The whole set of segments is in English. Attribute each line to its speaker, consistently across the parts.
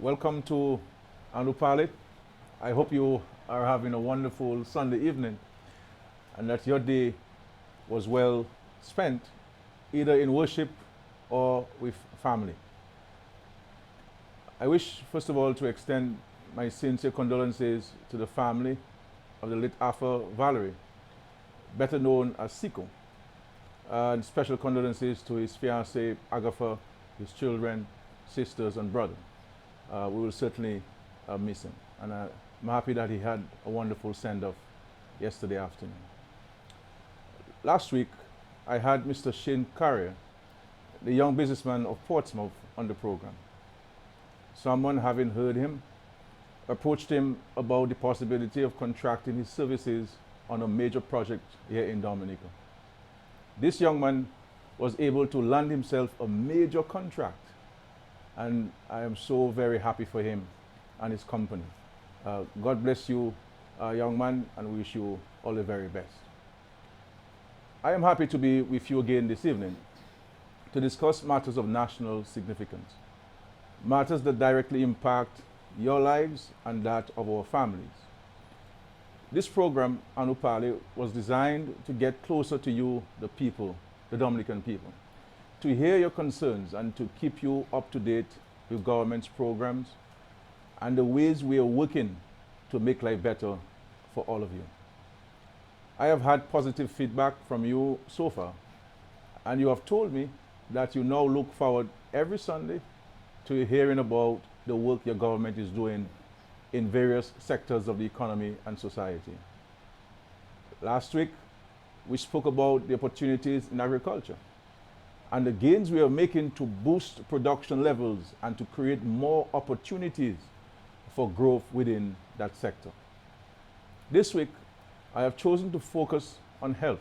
Speaker 1: Welcome to Anupali. I hope you are having a wonderful Sunday evening and that your day was well spent either in worship or with family. I wish, first of all, to extend my sincere condolences to the family of the late Arthur Valerie, better known as Siko, and special condolences to his fiancée, Agatha, his children, sisters, and brother. We will certainly miss him. And I'm happy that he had a wonderful send-off yesterday afternoon. Last week, I had Mr. Shane Carrier, the young businessman of Portsmouth, on the program. Someone, having heard him, approached him about the possibility of contracting his services on a major project here in Dominica. This young man was able to land himself a major contract, and I am so very happy for him and his company. God bless you, young man, and wish you all the very best. I am happy to be with you again this evening to discuss matters of national significance, matters that directly impact your lives and that of our families. This program, Anupali, was designed to get closer to you, the people, the Dominican people, to hear your concerns and to keep you up to date with government's programs and the ways we are working to make life better for all of you. I have had positive feedback from you so far, and you have told me that you now look forward every Sunday to hearing about the work your government is doing in various sectors of the economy and society. Last week, we spoke about the opportunities in agriculture and the gains we are making to boost production levels and to create more opportunities for growth within that sector. This week, I have chosen to focus on health.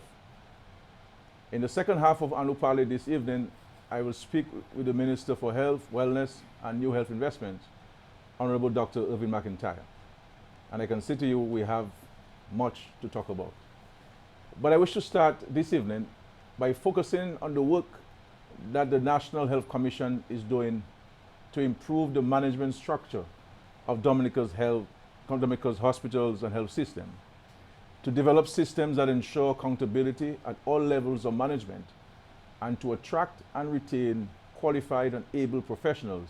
Speaker 1: In the second half of Anupali this evening, I will speak with the Minister for Health, Wellness, and New Health Investments, Honorable Dr. Irvin McIntyre. And I can say to you, we have much to talk about. But I wish to start this evening by focusing on the work that the National Health Commission is doing to improve the management structure of Dominica's hospitals and health system, to develop systems that ensure accountability at all levels of management, and to attract and retain qualified and able professionals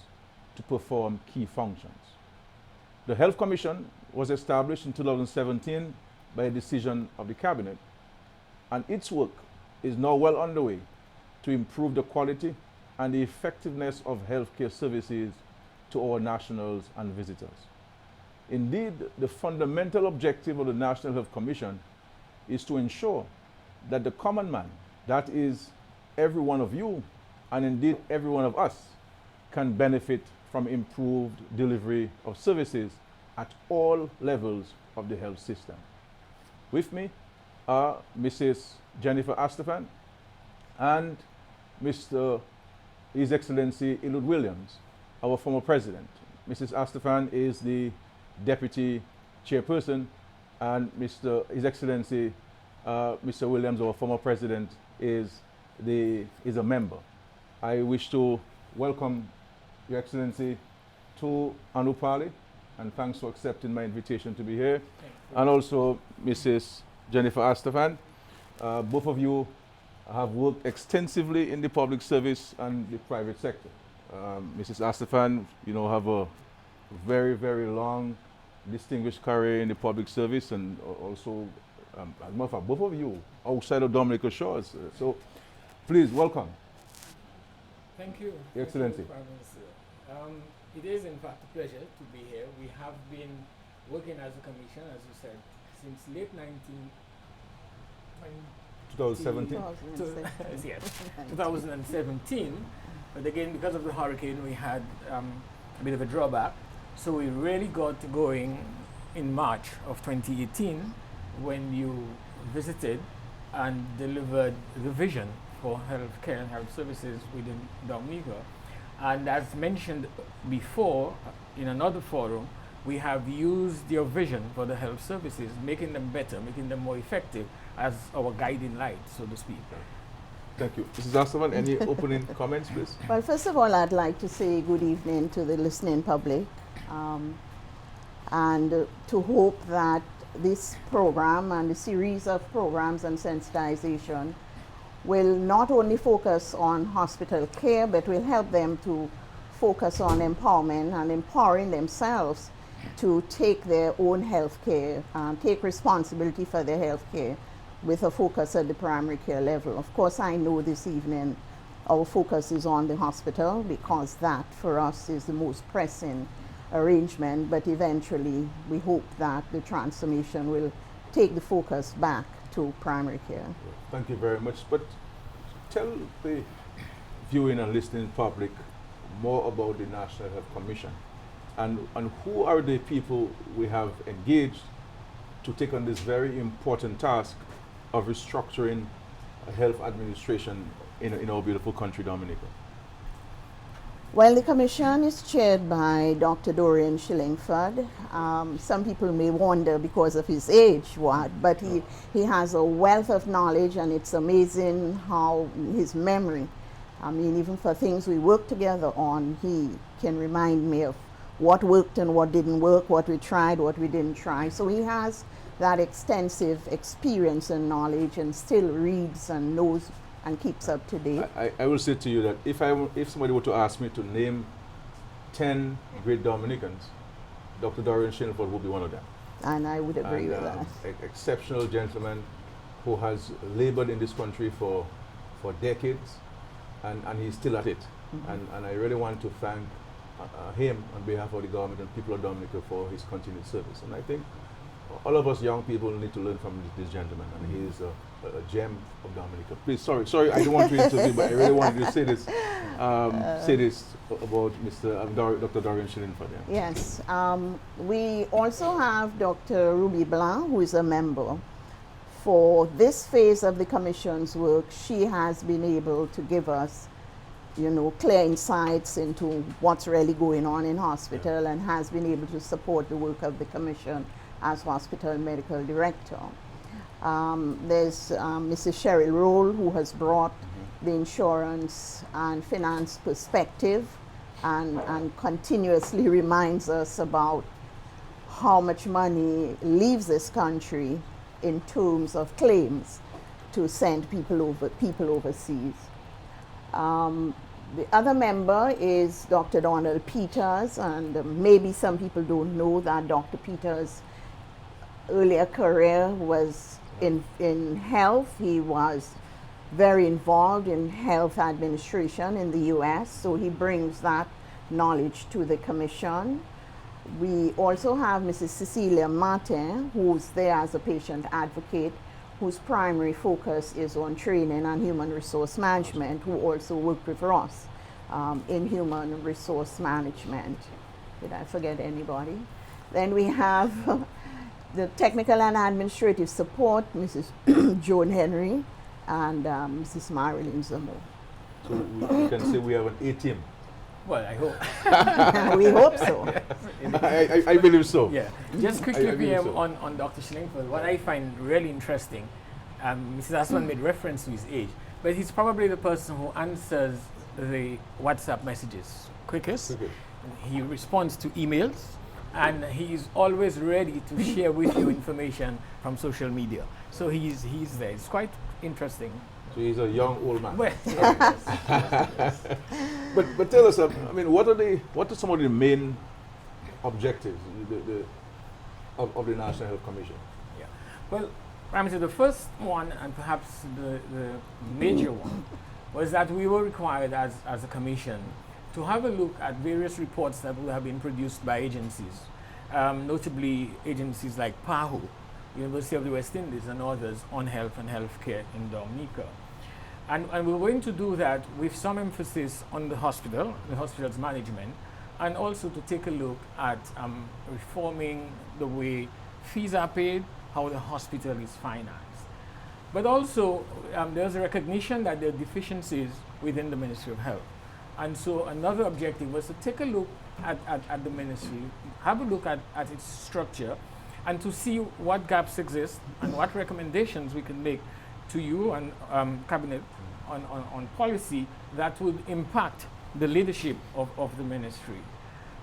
Speaker 1: to perform key functions. The Health Commission was established in 2017 by a decision of the Cabinet, and its work is now well underway to improve the quality and the effectiveness of healthcare services to our nationals and visitors. Indeed, the fundamental objective of the National Health Commission is to ensure that the common man, that is, every one of you, and indeed every one of us, can benefit from improved delivery of services at all levels of the health system. With me are Mrs. Jennifer Astafan and Mr. His Excellency Illud Williams, our former president. Mrs. Astafan is the deputy chairperson, and His Excellency Mr. Williams, our former president, is a member. I wish to welcome Your Excellency to Anupali, and thanks for accepting my invitation to be here. And also Mrs. Jennifer Astafan. Both of you have worked extensively in the public service and the private sector. Mrs. Astafan, have a very, very long, distinguished career in the public service, and also, as a matter of fact, both of you outside of Dominica shores. So, please welcome.
Speaker 2: Thank you.
Speaker 1: Your Excellency.
Speaker 2: Thank you, Prime Minister. It is in fact a pleasure to be here. We have been working as a commission, as you said, since late
Speaker 1: 2017.
Speaker 2: Yes, 2017. But again, because of the hurricane, we had a bit of a drawback. So we really got going in March of 2018 when you visited and delivered the vision for healthcare and health services within Dominica. And as mentioned before in another forum, we have used your vision for the health services, making them better, making them more effective as our guiding light, so to speak.
Speaker 1: Thank you. Mrs. Astaman, any opening comments, please?
Speaker 3: Well, first of all, I'd like to say good evening to the listening public and to hope that this program and the series of programs and sensitization will not only focus on hospital care, but will help them to focus on empowerment and empowering themselves to take their own health care, take responsibility for their health care with a focus at the primary care level. Of course, I know this evening our focus is on the hospital because that for us is the most pressing arrangement, but eventually we hope that the transformation will take the focus back to primary care.
Speaker 1: Thank you very much. But tell the viewing and listening public more about the National Health Commission and who are the people we have engaged to take on this very important task of restructuring health administration in our beautiful country, Dominica.
Speaker 3: Well, the commission is chaired by Dr. Dorian Shillingford. Some people may wonder because of his age what, but he has a wealth of knowledge, and it's amazing how his memory, I mean, even for things we work together on, he can remind me of what worked and what didn't work, what we tried, what we didn't try. So he has that extensive experience and knowledge and still reads and knows and keeps up to date.
Speaker 1: I will say to you that if somebody were to ask me to name 10 great Dominicans, Dr. Dorian Shillingford would be one of them.
Speaker 3: And I would agree with that.
Speaker 1: Exceptional gentleman who has labored in this country for decades, and he's still at it. Mm-hmm. And I really want to thank him on behalf of the government and people of Dominica for his continued service. And I think all of us young people need to learn from this gentleman, and he is a gem of Dominica. Please, sorry, I don't want to interview, but I really wanted to say this about Dr. Dorian Shillingford. Yeah.
Speaker 3: Yes, we also have Dr. Ruby Blanc, who is a member. For this phase of the Commission's work, she has been able to give us, clear insights into what's really going on in hospital, and has been able to support the work of the Commission as Hospital Medical Director. There's Mrs. Cheryl Roll, who has brought the insurance and finance perspective and continuously reminds us about how much money leaves this country in terms of claims to send people overseas. The other member is Dr. Donald Peters, and maybe some people don't know that Dr. Peters' earlier career was in health. He was very involved in health administration in the US, so he brings that knowledge to the Commission. We also have Mrs. Cecilia Martin, who's there as a patient advocate, whose primary focus is on training and human resource management, who also worked with Ross in human resource management. Did I forget anybody? Then we have the technical and administrative support, Mrs. Joan Henry and Mrs. Marilyn Zamo.
Speaker 1: So we can say we have an A-team.
Speaker 2: Well, I hope.
Speaker 3: We hope so.
Speaker 1: I believe so.
Speaker 2: Yeah. Just quickly,
Speaker 1: so.
Speaker 2: on Dr. Shillingford, what I find really interesting, Mrs. Asman made reference to his age, but he's probably the person who answers the WhatsApp messages quickest. Okay. He responds to emails, and he's always ready to share with you information from social media. So he's there. It's quite interesting.
Speaker 1: So he's a young old man.
Speaker 2: Well, yes.
Speaker 1: But tell us, I mean, what are some of the main objectives of the National Health Commission?
Speaker 2: Yeah. Well, Ramsey, the first one, and perhaps the major one, was that we were required as a commission to have a look at various reports that will have been produced by agencies, notably agencies like PAHO, University of the West Indies, and others on health and healthcare in Dominica. And we're going to do that with some emphasis on the hospital's management, and also to take a look at reforming the way fees are paid, how the hospital is financed. But also, there's a recognition that there are deficiencies within the Ministry of Health. And so another objective was to take a look at the ministry, have a look at its structure, and to see what gaps exist and what recommendations we can make to you and Cabinet on policy that would impact the leadership of the ministry.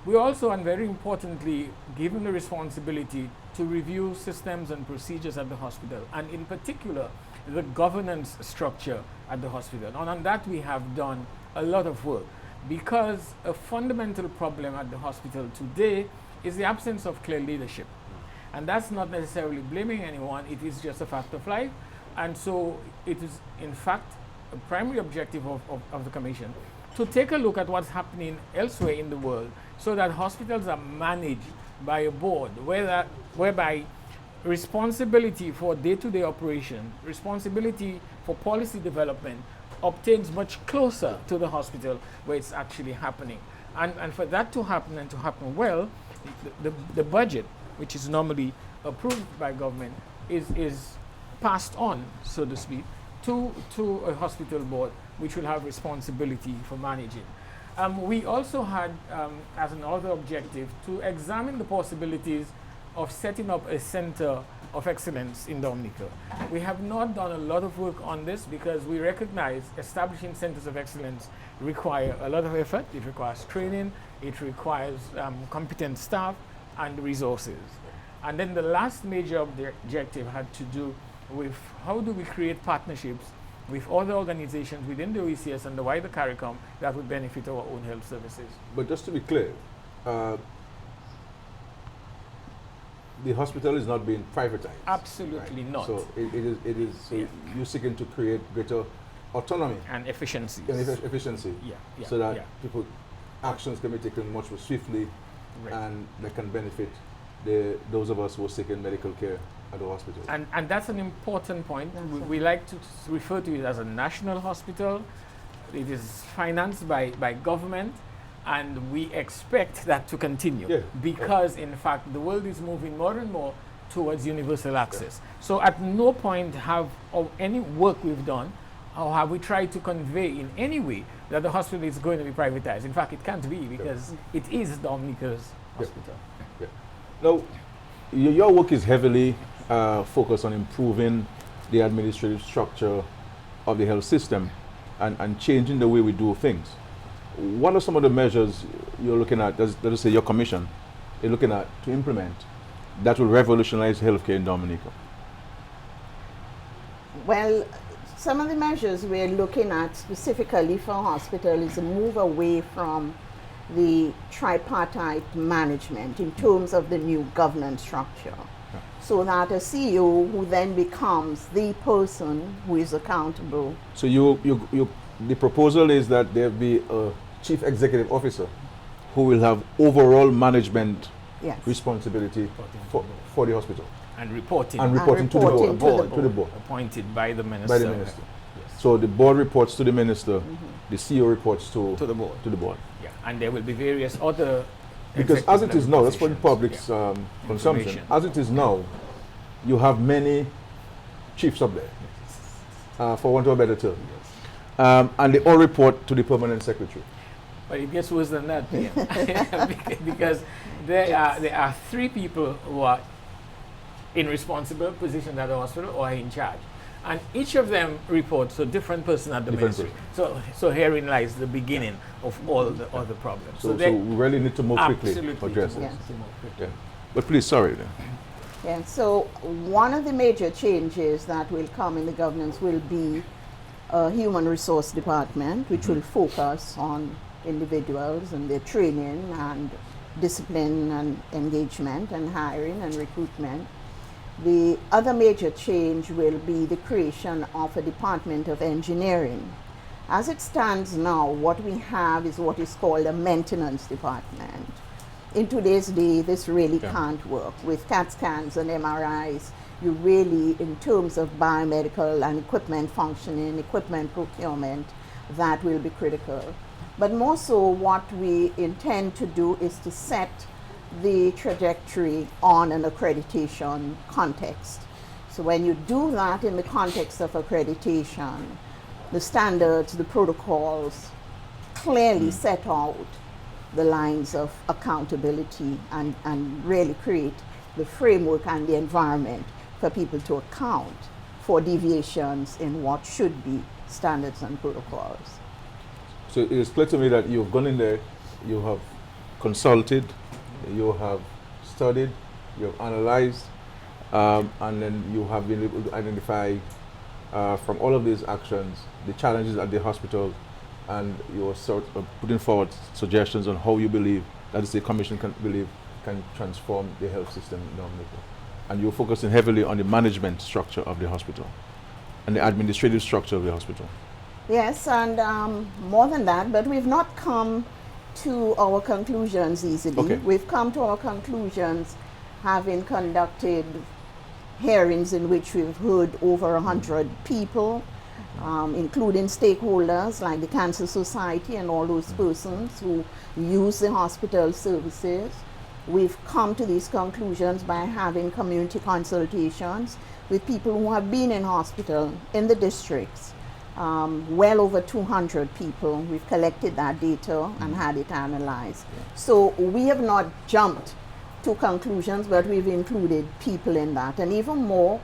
Speaker 2: We also, and very importantly, given the responsibility to review systems and procedures at the hospital, and in particular, the governance structure at the hospital. And on that, we have done a lot of work, because a fundamental problem at the hospital today is the absence of clear leadership. And that's not necessarily blaming anyone, it is just a fact of life. And so it is, in fact, a primary objective of the Commission to take a look at what's happening elsewhere in the world, so that hospitals are managed by a board whereby responsibility for day-to-day operation, responsibility for policy development obtains much closer to the hospital where it's actually happening. And for that to happen, and to happen well, the budget, which is normally approved by government, is passed on, so to speak, to a hospital board, which will have responsibility for managing. We also had, as another objective, to examine the possibilities of setting up a center of excellence in Dominica. We have not done a lot of work on this, because we recognize establishing centers of excellence require a lot of effort. It requires training, it requires competent staff and resources. And then the last major objective had to do with how do we create partnerships with other organizations within the OECS and the wider CARICOM that would benefit our own health services.
Speaker 1: But just to be clear, the hospital is not being privatized.
Speaker 2: Absolutely
Speaker 1: right?
Speaker 2: not.
Speaker 1: So it is so
Speaker 2: Yeah.
Speaker 1: you're seeking to create greater autonomy
Speaker 2: And efficiencies.
Speaker 1: and efficiency,
Speaker 2: Yeah,
Speaker 1: so that
Speaker 2: yeah.
Speaker 1: people actions can be taken much more swiftly,
Speaker 2: Right.
Speaker 1: and that can benefit those of us who are seeking medical care at the hospital.
Speaker 2: And that's an important point.
Speaker 3: That's
Speaker 2: We like to refer to it as a national hospital. It is financed by government, and we expect that to continue,
Speaker 1: Yeah.
Speaker 2: because in fact the world is moving more and more towards universal access. So at no point have of any work we've done, or have we tried to convey in any way that the hospital is going to be privatized. In fact, it can't be, because it is Dominica's hospital.
Speaker 1: Yeah. Now, your work is heavily focused on improving the administrative structure of the health system and changing the way we do things. What are some of the measures you're looking at, let us say your commission, is looking at to implement that will revolutionize healthcare in Dominica?
Speaker 3: Well, some of the measures we're looking at specifically for hospital is a move away from the tripartite management in terms of the new governance structure. So that a CEO who then becomes the person who is accountable.
Speaker 1: So the proposal is that there be a chief executive officer who will have overall management
Speaker 3: Yes.
Speaker 1: responsibility for the hospital.
Speaker 2: And reporting.
Speaker 1: And reporting to the
Speaker 3: reporting
Speaker 1: board.
Speaker 3: to the board.
Speaker 2: Appointed by the minister.
Speaker 1: By the minister.
Speaker 2: Yes.
Speaker 1: So the board reports to the minister, the CEO reports to
Speaker 2: To the board.
Speaker 1: the board.
Speaker 2: Yeah. And there will be various other.
Speaker 1: Because as it is now, that's for the
Speaker 2: executive
Speaker 1: public's
Speaker 2: positions.
Speaker 1: consumption.
Speaker 2: Information.
Speaker 1: As it is now, you have many chiefs up there, for want of a better term. And they all report to the permanent secretary.
Speaker 2: But it gets worse than that, because there are three people who are in responsible positions at the hospital or are in charge, and each of them reports to a different person at the
Speaker 1: Different
Speaker 2: ministry. So herein lies the beginning of all the other problems.
Speaker 1: So we really need to move quickly to address
Speaker 3: Yeah.
Speaker 1: this. Yeah. But please, sorry.
Speaker 3: Yeah, so one of the major changes that will come in the governance will be a human resource department, which will focus on individuals and their training and discipline and engagement and hiring and recruitment. The other major change will be the creation of a department of engineering. As it stands now, what we have is what is called a maintenance department. In today's day, this really can't work. With CAT scans and MRIs, you really, in terms of biomedical and equipment functioning, equipment procurement, that will be critical. But more so, what we intend to do is to set the trajectory on an accreditation context. So when you do that in the context of accreditation, the standards, the protocols clearly set out the lines of accountability and really create the framework and the environment for people to account for deviations in what should be standards and protocols.
Speaker 1: So it is clear to me that you've gone in there, you have consulted, you have studied, you have analyzed, and then you have been able to identify from all of these actions the challenges at the hospital, and you're sort of putting forward suggestions on how you believe, that is, the commission can transform the health system in Dominica. And you're focusing heavily on the management structure of the hospital and the administrative structure of the hospital.
Speaker 3: Yes, and more than that, but we've not come to our conclusions easily.
Speaker 1: Okay.
Speaker 3: We've come to our conclusions having conducted hearings in which we've heard over 100 people, including stakeholders like the Cancer Society and all those persons who use the hospital services. We've come to these conclusions by having community consultations with people who have been in hospital in the districts. Well over 200 people. We've collected that data and had it analyzed. So we have not jumped to conclusions, but we've included people in that. And even more,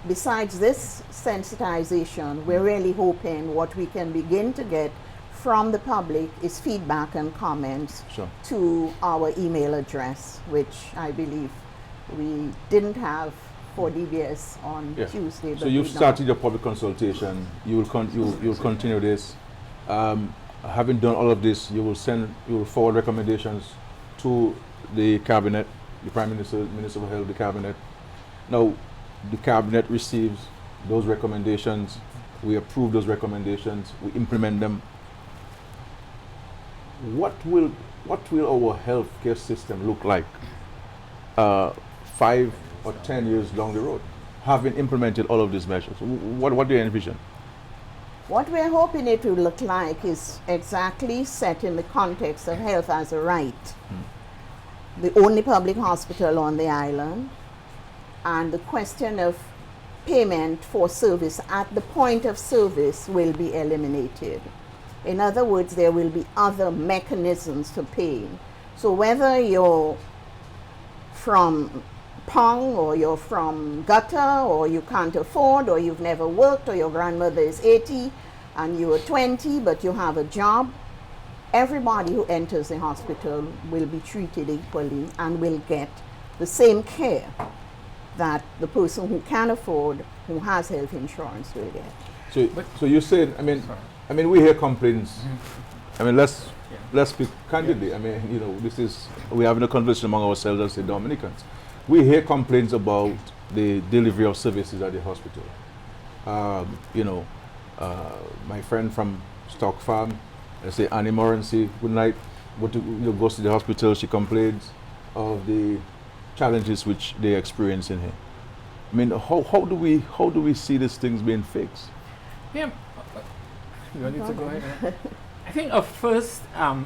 Speaker 3: besides this sensitization, we're really hoping what we can begin to get from the public is feedback and comments to our email address, which I believe we didn't have for DBS on Tuesday.
Speaker 1: So you've started your public consultation. You will continue this. Having done all of this, you will forward recommendations to the cabinet, the Prime Minister, Minister of Health, the cabinet. Now, the cabinet receives those recommendations. We approve those recommendations. We implement them. What will our healthcare system look like 5 or 10 years down the road, having implemented all of these measures? What do you envision?
Speaker 3: What we're hoping it will look like is exactly set in the context of health as a right. The only public hospital on the island, and the question of payment for service at the point of service will be eliminated. In other words, there will be other mechanisms for paying. So whether you're from Pong, or you're from gutter, or you can't afford, or you've never worked, or your grandmother is 80 and you are 20 but you have a job, everybody who enters the hospital will be treated equally and will get the same care that the person who can afford, who has health insurance, will get.
Speaker 1: So you said, I mean, we hear complaints. I mean, let's speak candidly. I mean, you know, we're having a conversation among ourselves as the Dominicans. We hear complaints about the delivery of services at the hospital. My friend from Stock Farm, let's say Annie Morency, good night, goes to the hospital, she complains of the challenges which they experience in here. I mean, how do we see these things being fixed?
Speaker 2: Yeah, you want to go ahead? I think a first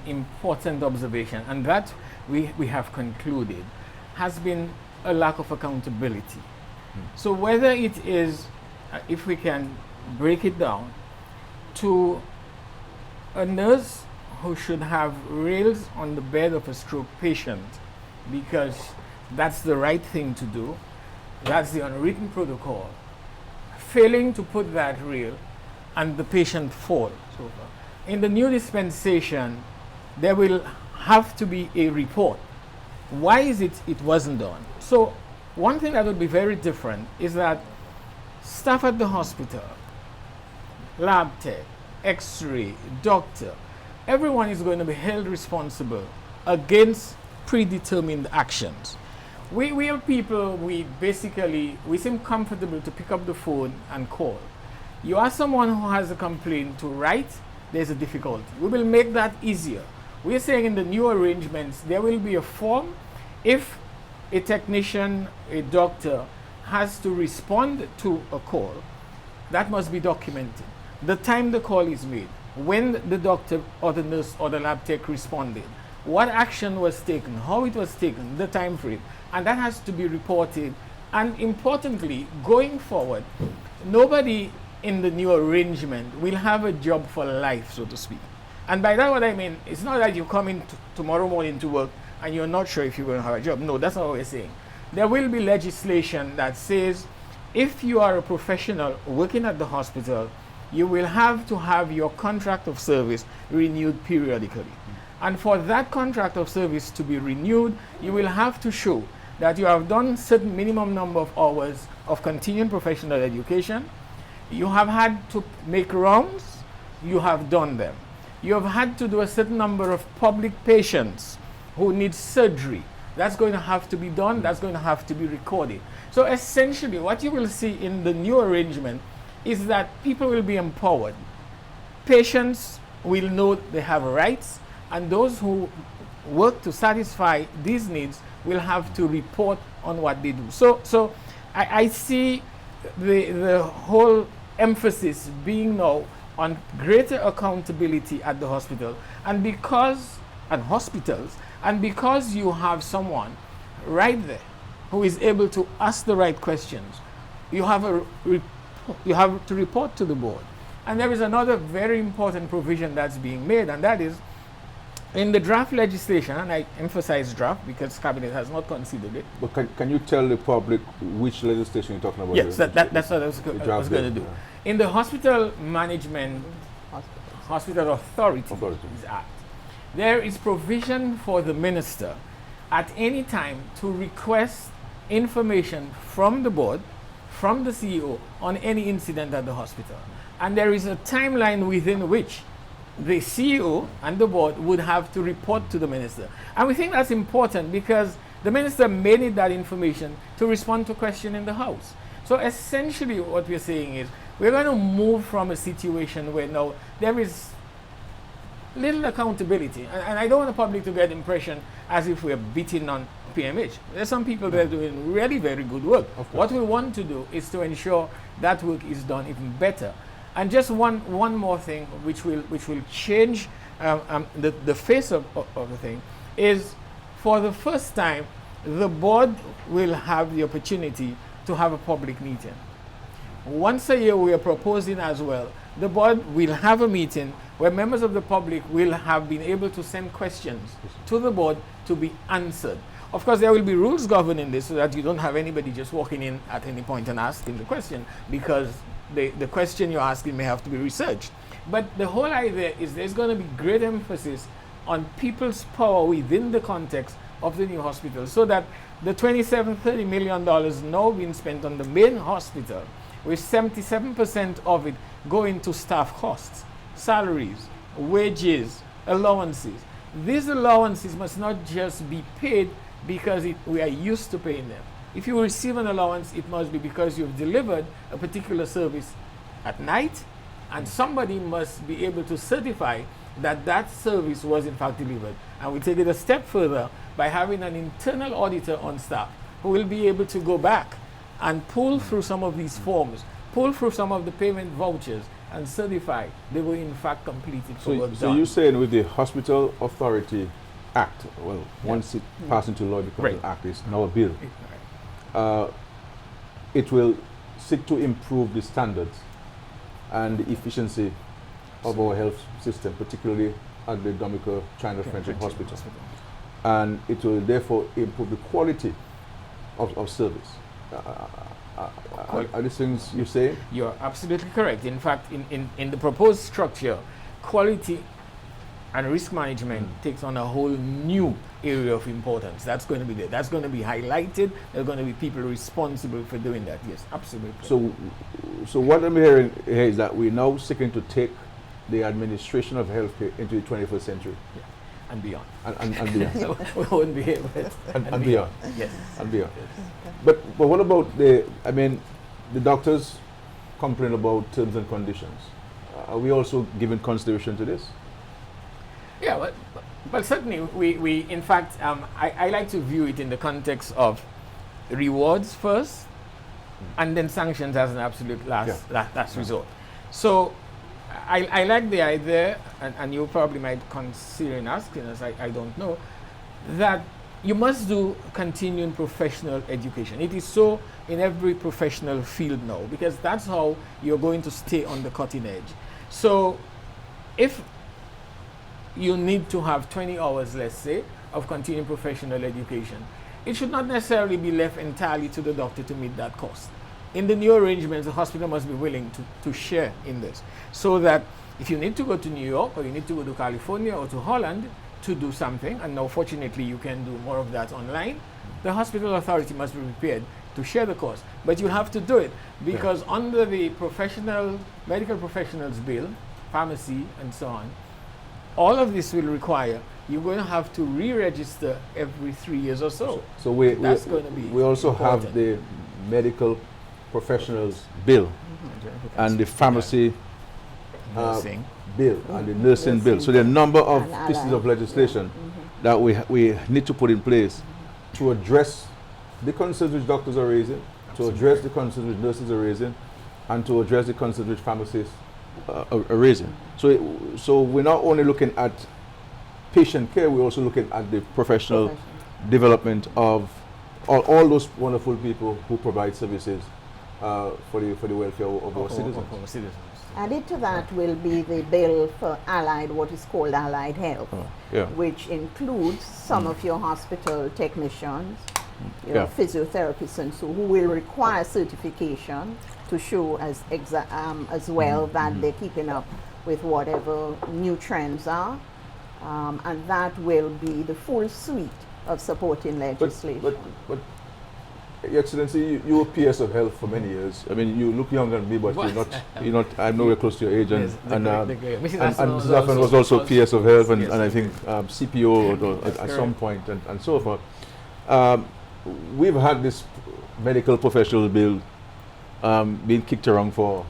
Speaker 2: important observation, and that we have concluded, has been a lack of accountability. So whether it is, if we can break it down, to a nurse who should have rails on the bed of a stroke patient because that's the right thing to do, that's the unwritten protocol, failing to put that rail and the patient falls over. In the new dispensation, there will have to be a report. Why is it wasn't done? So one thing that would be very different is that staff at the hospital, lab tech, x-ray, doctor, everyone is going to be held responsible against predetermined actions. We are people, we seem comfortable to pick up the phone and call. You ask someone who has a complaint to write, there's a difficulty. We will make that easier. We're saying in the new arrangements, there will be a form. If a technician, a doctor, has to respond to a call, that must be documented. The time the call is made, when the doctor or the nurse or the lab tech responded, what action was taken, how it was taken, the time frame, and that has to be reported. And importantly, going forward, nobody in the new arrangement will have a job for life, so to speak. And by that what I mean, it's not that you come in tomorrow morning to work and you're not sure if you're going to have a job. No, that's not what we're saying. There will be legislation that says if you are a professional working at the hospital, you will have to have your contract of service renewed periodically. And for that contract of service to be renewed, you will have to show that you have done certain minimum number of hours of continuing professional education. You have had to make rounds, you have done them. You have had to do a certain number of public patients who need surgery. That's going to have to be done, that's going to have to be recorded. So essentially what you will see in the new arrangement is that people will be empowered. Patients will know they have rights, and those who work to satisfy these needs will have to report on what they do. So I see the whole emphasis being now on greater accountability at the hospital, and hospitals, and because you have someone right there who is able to ask the right questions, you have to report to the board. And there is another very important provision that's being made, and that is in the draft legislation, and I emphasize draft because Cabinet has not considered it.
Speaker 1: But can you tell the public which legislation you're talking about?
Speaker 2: Yes, that's what I was going to do. In the Hospital Management Hospital Authorities Act, there is provision for the minister at any time to request information from the board, from the CEO, on any incident at the hospital. And there is a timeline within which the CEO and the board would have to report to the minister. And we think that's important because the minister may need that information to respond to a question in the House. So essentially what we're saying is we're going to move from a situation where now there is little accountability. And I don't want the public to get the impression as if we're beating on PMH. There's some people that are doing really very good work. What we want to do is to ensure that work is done even better. And just one more thing which will change the face of the thing is, for the first time, the board will have the opportunity to have a public meeting. Once a year we are proposing as well, the board will have a meeting where members of the public will have been able to send questions to the board to be answered. Of course, there will be rules governing this so that you don't have anybody just walking in at any point and asking the question, because the question you're asking may have to be researched. But the whole idea is there's going to be great emphasis on people's power within the context of the new hospital, so that the $27-30 million now being spent on the main hospital, with 77% of it going to staff costs, salaries, wages, allowances. These allowances must not just be paid because we are used to paying them. If you receive an allowance, it must be because you've delivered a particular service at night, and somebody must be able to certify that that service was in fact delivered. And we take it a step further by having an internal auditor on staff who will be able to go back and pull through some of these forms, pull through some of the payment vouchers, and certify they were in fact completed for work done.
Speaker 1: So you're saying with the Hospital Authority Act, well, once it passes into law, it becomes an act, it's now a bill. It will seek to improve the standards and the efficiency of our health system, particularly at the Dominica China Friendship Hospital. And it will therefore improve the quality of service. Are these things you say?
Speaker 2: You're absolutely correct. In fact, in the proposed structure, quality and risk management takes on a whole new area of importance. That's going to be there. That's going to be highlighted. There are going to be people responsible for doing that. Yes, absolutely.
Speaker 1: So what I'm hearing here is that we're now seeking to take the administration of healthcare into the 21st century.
Speaker 2: Yeah. And beyond.
Speaker 1: And beyond.
Speaker 2: We won't be able to.
Speaker 1: And beyond.
Speaker 2: Yes.
Speaker 1: And beyond. But what about the doctors complain about terms and conditions. Are we also giving consideration to this?
Speaker 2: Yeah, but certainly we in fact, I like to view it in the context of rewards first, and then sanctions as an absolute last resort. So I like the idea, and you probably might consider in asking us, I don't know, that you must do continuing professional education. It is so in every professional field now, because that's how you're going to stay on the cutting edge. So if you need to have 20 hours, let's say, of continuing professional education, it should not necessarily be left entirely to the doctor to meet that cost. In the new arrangements, the hospital must be willing to share in this, so that if you need to go to New York, or you need to go to California or to Holland, to do something, and now fortunately you can do more of that online, the hospital authority must be prepared to share the cost. But you have to do it because under the medical professionals bill, pharmacy and so on, all of this will require you're going to have to re-register every 3 years or so.
Speaker 1: So
Speaker 2: that's going to be
Speaker 1: we also
Speaker 2: important.
Speaker 1: have the medical professionals bill and the pharmacy
Speaker 2: Nursing.
Speaker 1: bill and the nursing bill. So there are a number of pieces of legislation that we need to put in place to address the concerns which doctors are raising, to address the concerns which nurses are raising, and to address the concerns which pharmacists are raising. So we're not only looking at patient care, we're also looking at the professional development of all those wonderful people who provide services for the welfare of our citizens.
Speaker 3: Added to that will be the bill for what is called allied health, which includes some of your hospital technicians, your physiotherapists and so, who will require certification to show as well that they're keeping up with whatever new trends are, and that will be the full suite of supporting legislation.
Speaker 1: But Your Excellency, you were PS of Health for many years. I mean, you look younger than me, but you're not. I'm nowhere close to your age. And Mrs. Affan was also PS of Health, and I think CPO at some point, and so forth. We've had this medical professional bill being kicked around for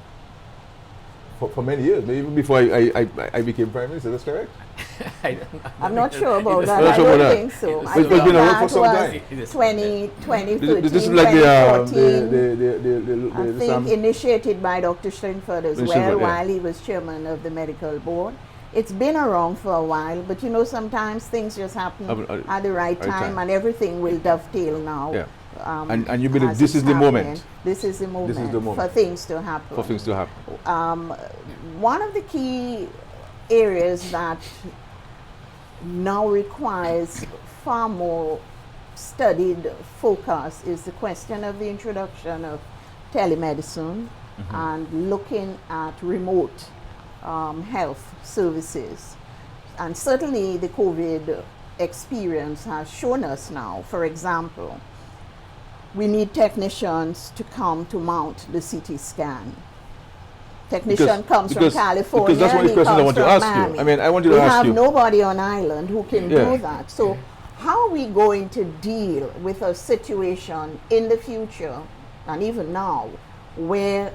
Speaker 1: many years, even before I became Prime Minister. That's correct?
Speaker 3: I'm not sure about that. I don't think so. I think
Speaker 1: been around for some
Speaker 3: that
Speaker 1: time.
Speaker 3: was 2013,
Speaker 1: This is like
Speaker 3: 2014. I think initiated by Dr. Stringford as well, while he was chairman of the medical board. It's been around for a while, but sometimes things just happen at the right time, and everything will dovetail now.
Speaker 1: Yeah. And you believe this is the moment?
Speaker 3: This is the moment for things to happen.
Speaker 1: For things to happen.
Speaker 3: One of the key areas that now requires far more studied focus is the question of the introduction of telemedicine and looking at remote health services. And certainly the COVID experience has shown us now, for example, we need technicians to come to mount the CT scan. Technician comes from California.
Speaker 1: Because that's one of the questions I want to ask you. I mean, I want you to ask you.
Speaker 3: We have nobody on island who can do that. So how are we going to deal with a situation in the future, and even now, where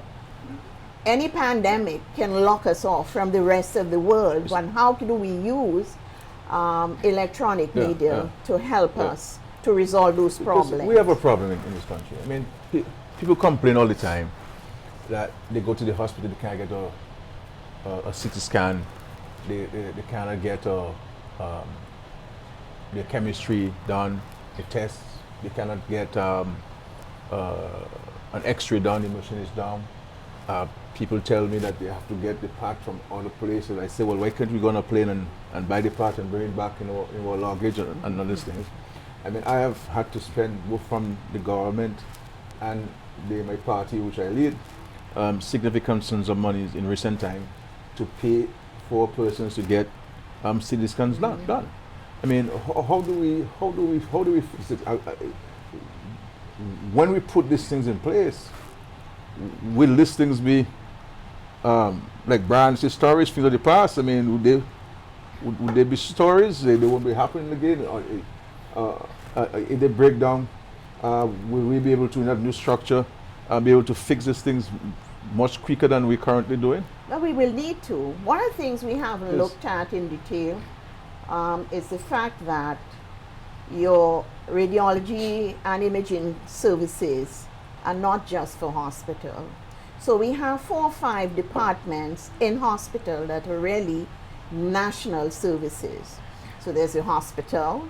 Speaker 3: any pandemic can lock us off from the rest of the world? And how do we use electronic media to help us to resolve those problems?
Speaker 1: We have a problem in this country. I mean, people complain all the time that they go to the hospital, they can't get a CT scan, they cannot get their chemistry done, the tests, they cannot get an X-ray done, the machine is down. People tell me that they have to get the part from other places. I say, well, why can't we go on a plane and buy the part and bring it back in our luggage and other things? I mean, I have had to spend, both from the government and my party, which I lead, significant sums of money in recent time to pay for persons to get CT scans done. I mean, how do we fix it? When we put these things in place, will these things be like Brian said, stories from the past? I mean, would they be stories? They won't be happening again? Or, if they break down, will we be able to, in that new structure, be able to fix these things much quicker than we're currently doing?
Speaker 3: Well, we will need to. One of the things we haven't looked at in detail is the fact that your radiology and imaging services are not just for hospital. So we have 4 or 5 departments in hospital that are really national services. So there's a hospital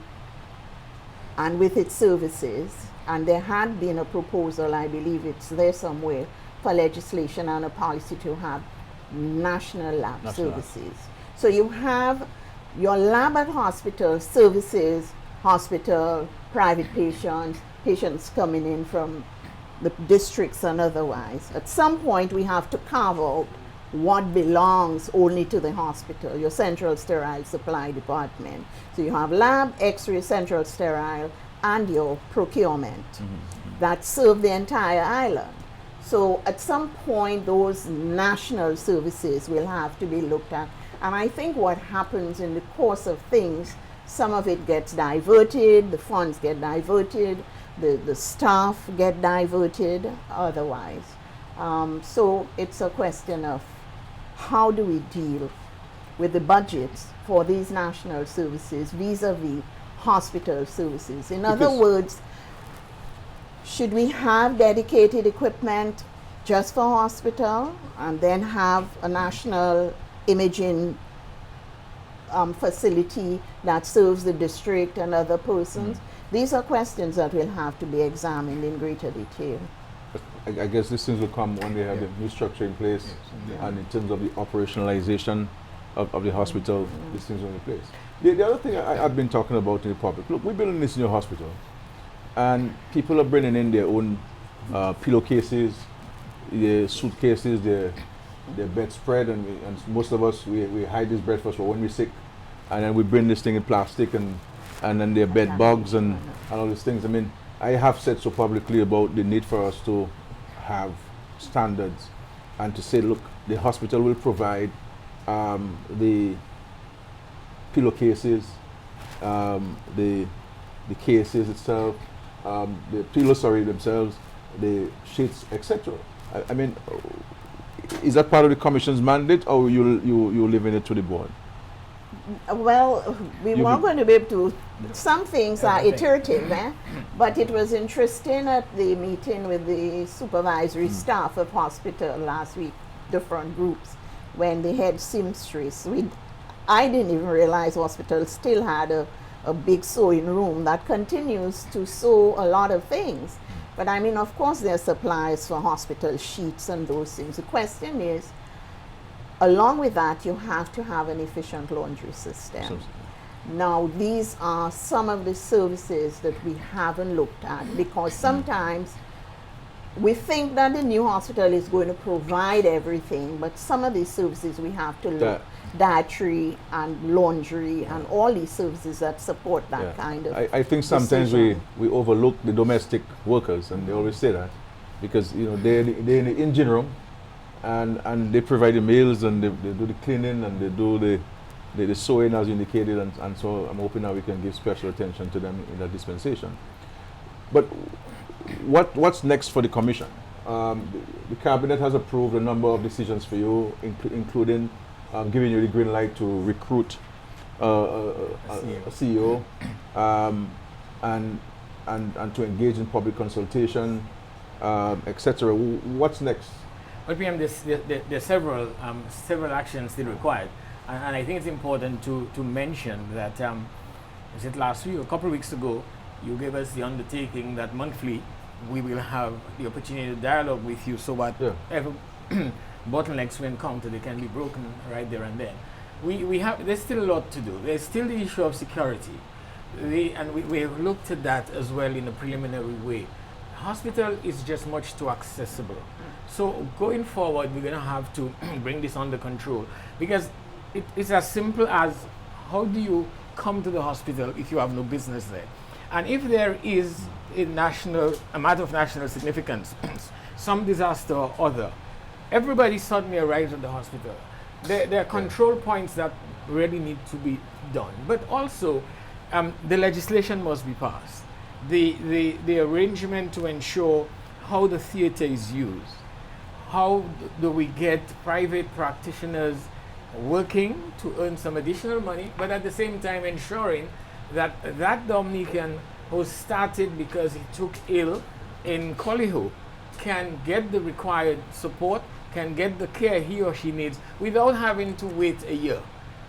Speaker 3: and with its services, and there had been a proposal, I believe it's there somewhere, for legislation and a policy to have national lab services. So you have your lab at hospital services, hospital, private patients coming in from the districts and otherwise. At some point we have to carve out what belongs only to the hospital, your central sterile supply department. So you have lab, x-ray, central sterile, and your procurement that serve the entire island. So at some point, those national services will have to be looked at. And I think what happens in the course of things, some of it gets diverted, the funds get diverted, the staff get diverted otherwise. So it's a question of how do we deal with the budgets for these national services vis-a-vis hospital services. In other words, should we have dedicated equipment just for hospital and then have a national imaging facility that serves the district and other persons? These are questions that will have to be examined in greater detail.
Speaker 1: I guess these things will come when they have the new structure in place, and in terms of the operationalization of the hospital, these things are in place. The other thing I've been talking about in the public, look, we're building this new hospital, and people are bringing in their own pillowcases, their suitcases, their bedspread, and most of us, we hide this breakfast for when we're sick, and then we bring this thing in plastic, and then their bed bugs and all these things. I mean, I have said so publicly about the need for us to have standards and to say, look, the hospital will provide the pillowcases, the cases itself, the pillows, themselves, the sheets, etc. I mean, is that part of the commission's mandate, or you leaving it to the board?
Speaker 3: Well, we weren't going to be able to. Some things are iterative, but it was interesting at the meeting with the supervisory staff of hospital last week, different groups, when the head seamstress, I didn't even realize hospital still had a big sewing room that continues to sew a lot of things. But I mean, of course, there are supplies for hospital sheets and those things. The question is, along with that, you have to have an efficient laundry system. Now, these are some of the services that we haven't looked at, because sometimes we think that the new hospital is going to provide everything, but some of these services we have to look, dietary and laundry and all these services that support that kind of
Speaker 1: I think sometimes we overlook the domestic workers, and they always say that, because they're in the engine room, and they provide the meals, and they do the cleaning, and they do the sewing as indicated, and so I'm hoping that we can give special attention to them in that dispensation. But what's next for the commission? The cabinet has approved a number of decisions for you, including giving you the green light to recruit a CEO, and to engage in public consultation, etc. What's next?
Speaker 2: Well, PM, there are several actions still required, and I think it's important to mention that, was it last week or a couple of weeks ago, you gave us the undertaking that monthly we will have the opportunity to dialogue with you, so that every bottlenecks we encounter, they can be broken right there and then. There's still a lot to do. There's still the issue of security, and we have looked at that as well in a preliminary way. Hospital is just much too accessible. So going forward, we're going to have to bring this under control, because it's as simple as, how do you come to the hospital if you have no business there? And if there is a matter of national significance, some disaster or other, everybody suddenly arrives at the hospital. There are control points that really need to be done, but also the legislation must be passed. The arrangement to ensure how the theater is used. How do we get private practitioners working to earn some additional money, but at the same time ensuring that Dominican who started because he took ill in Colihu can get the required support, can get the care he or she needs without having to wait a year.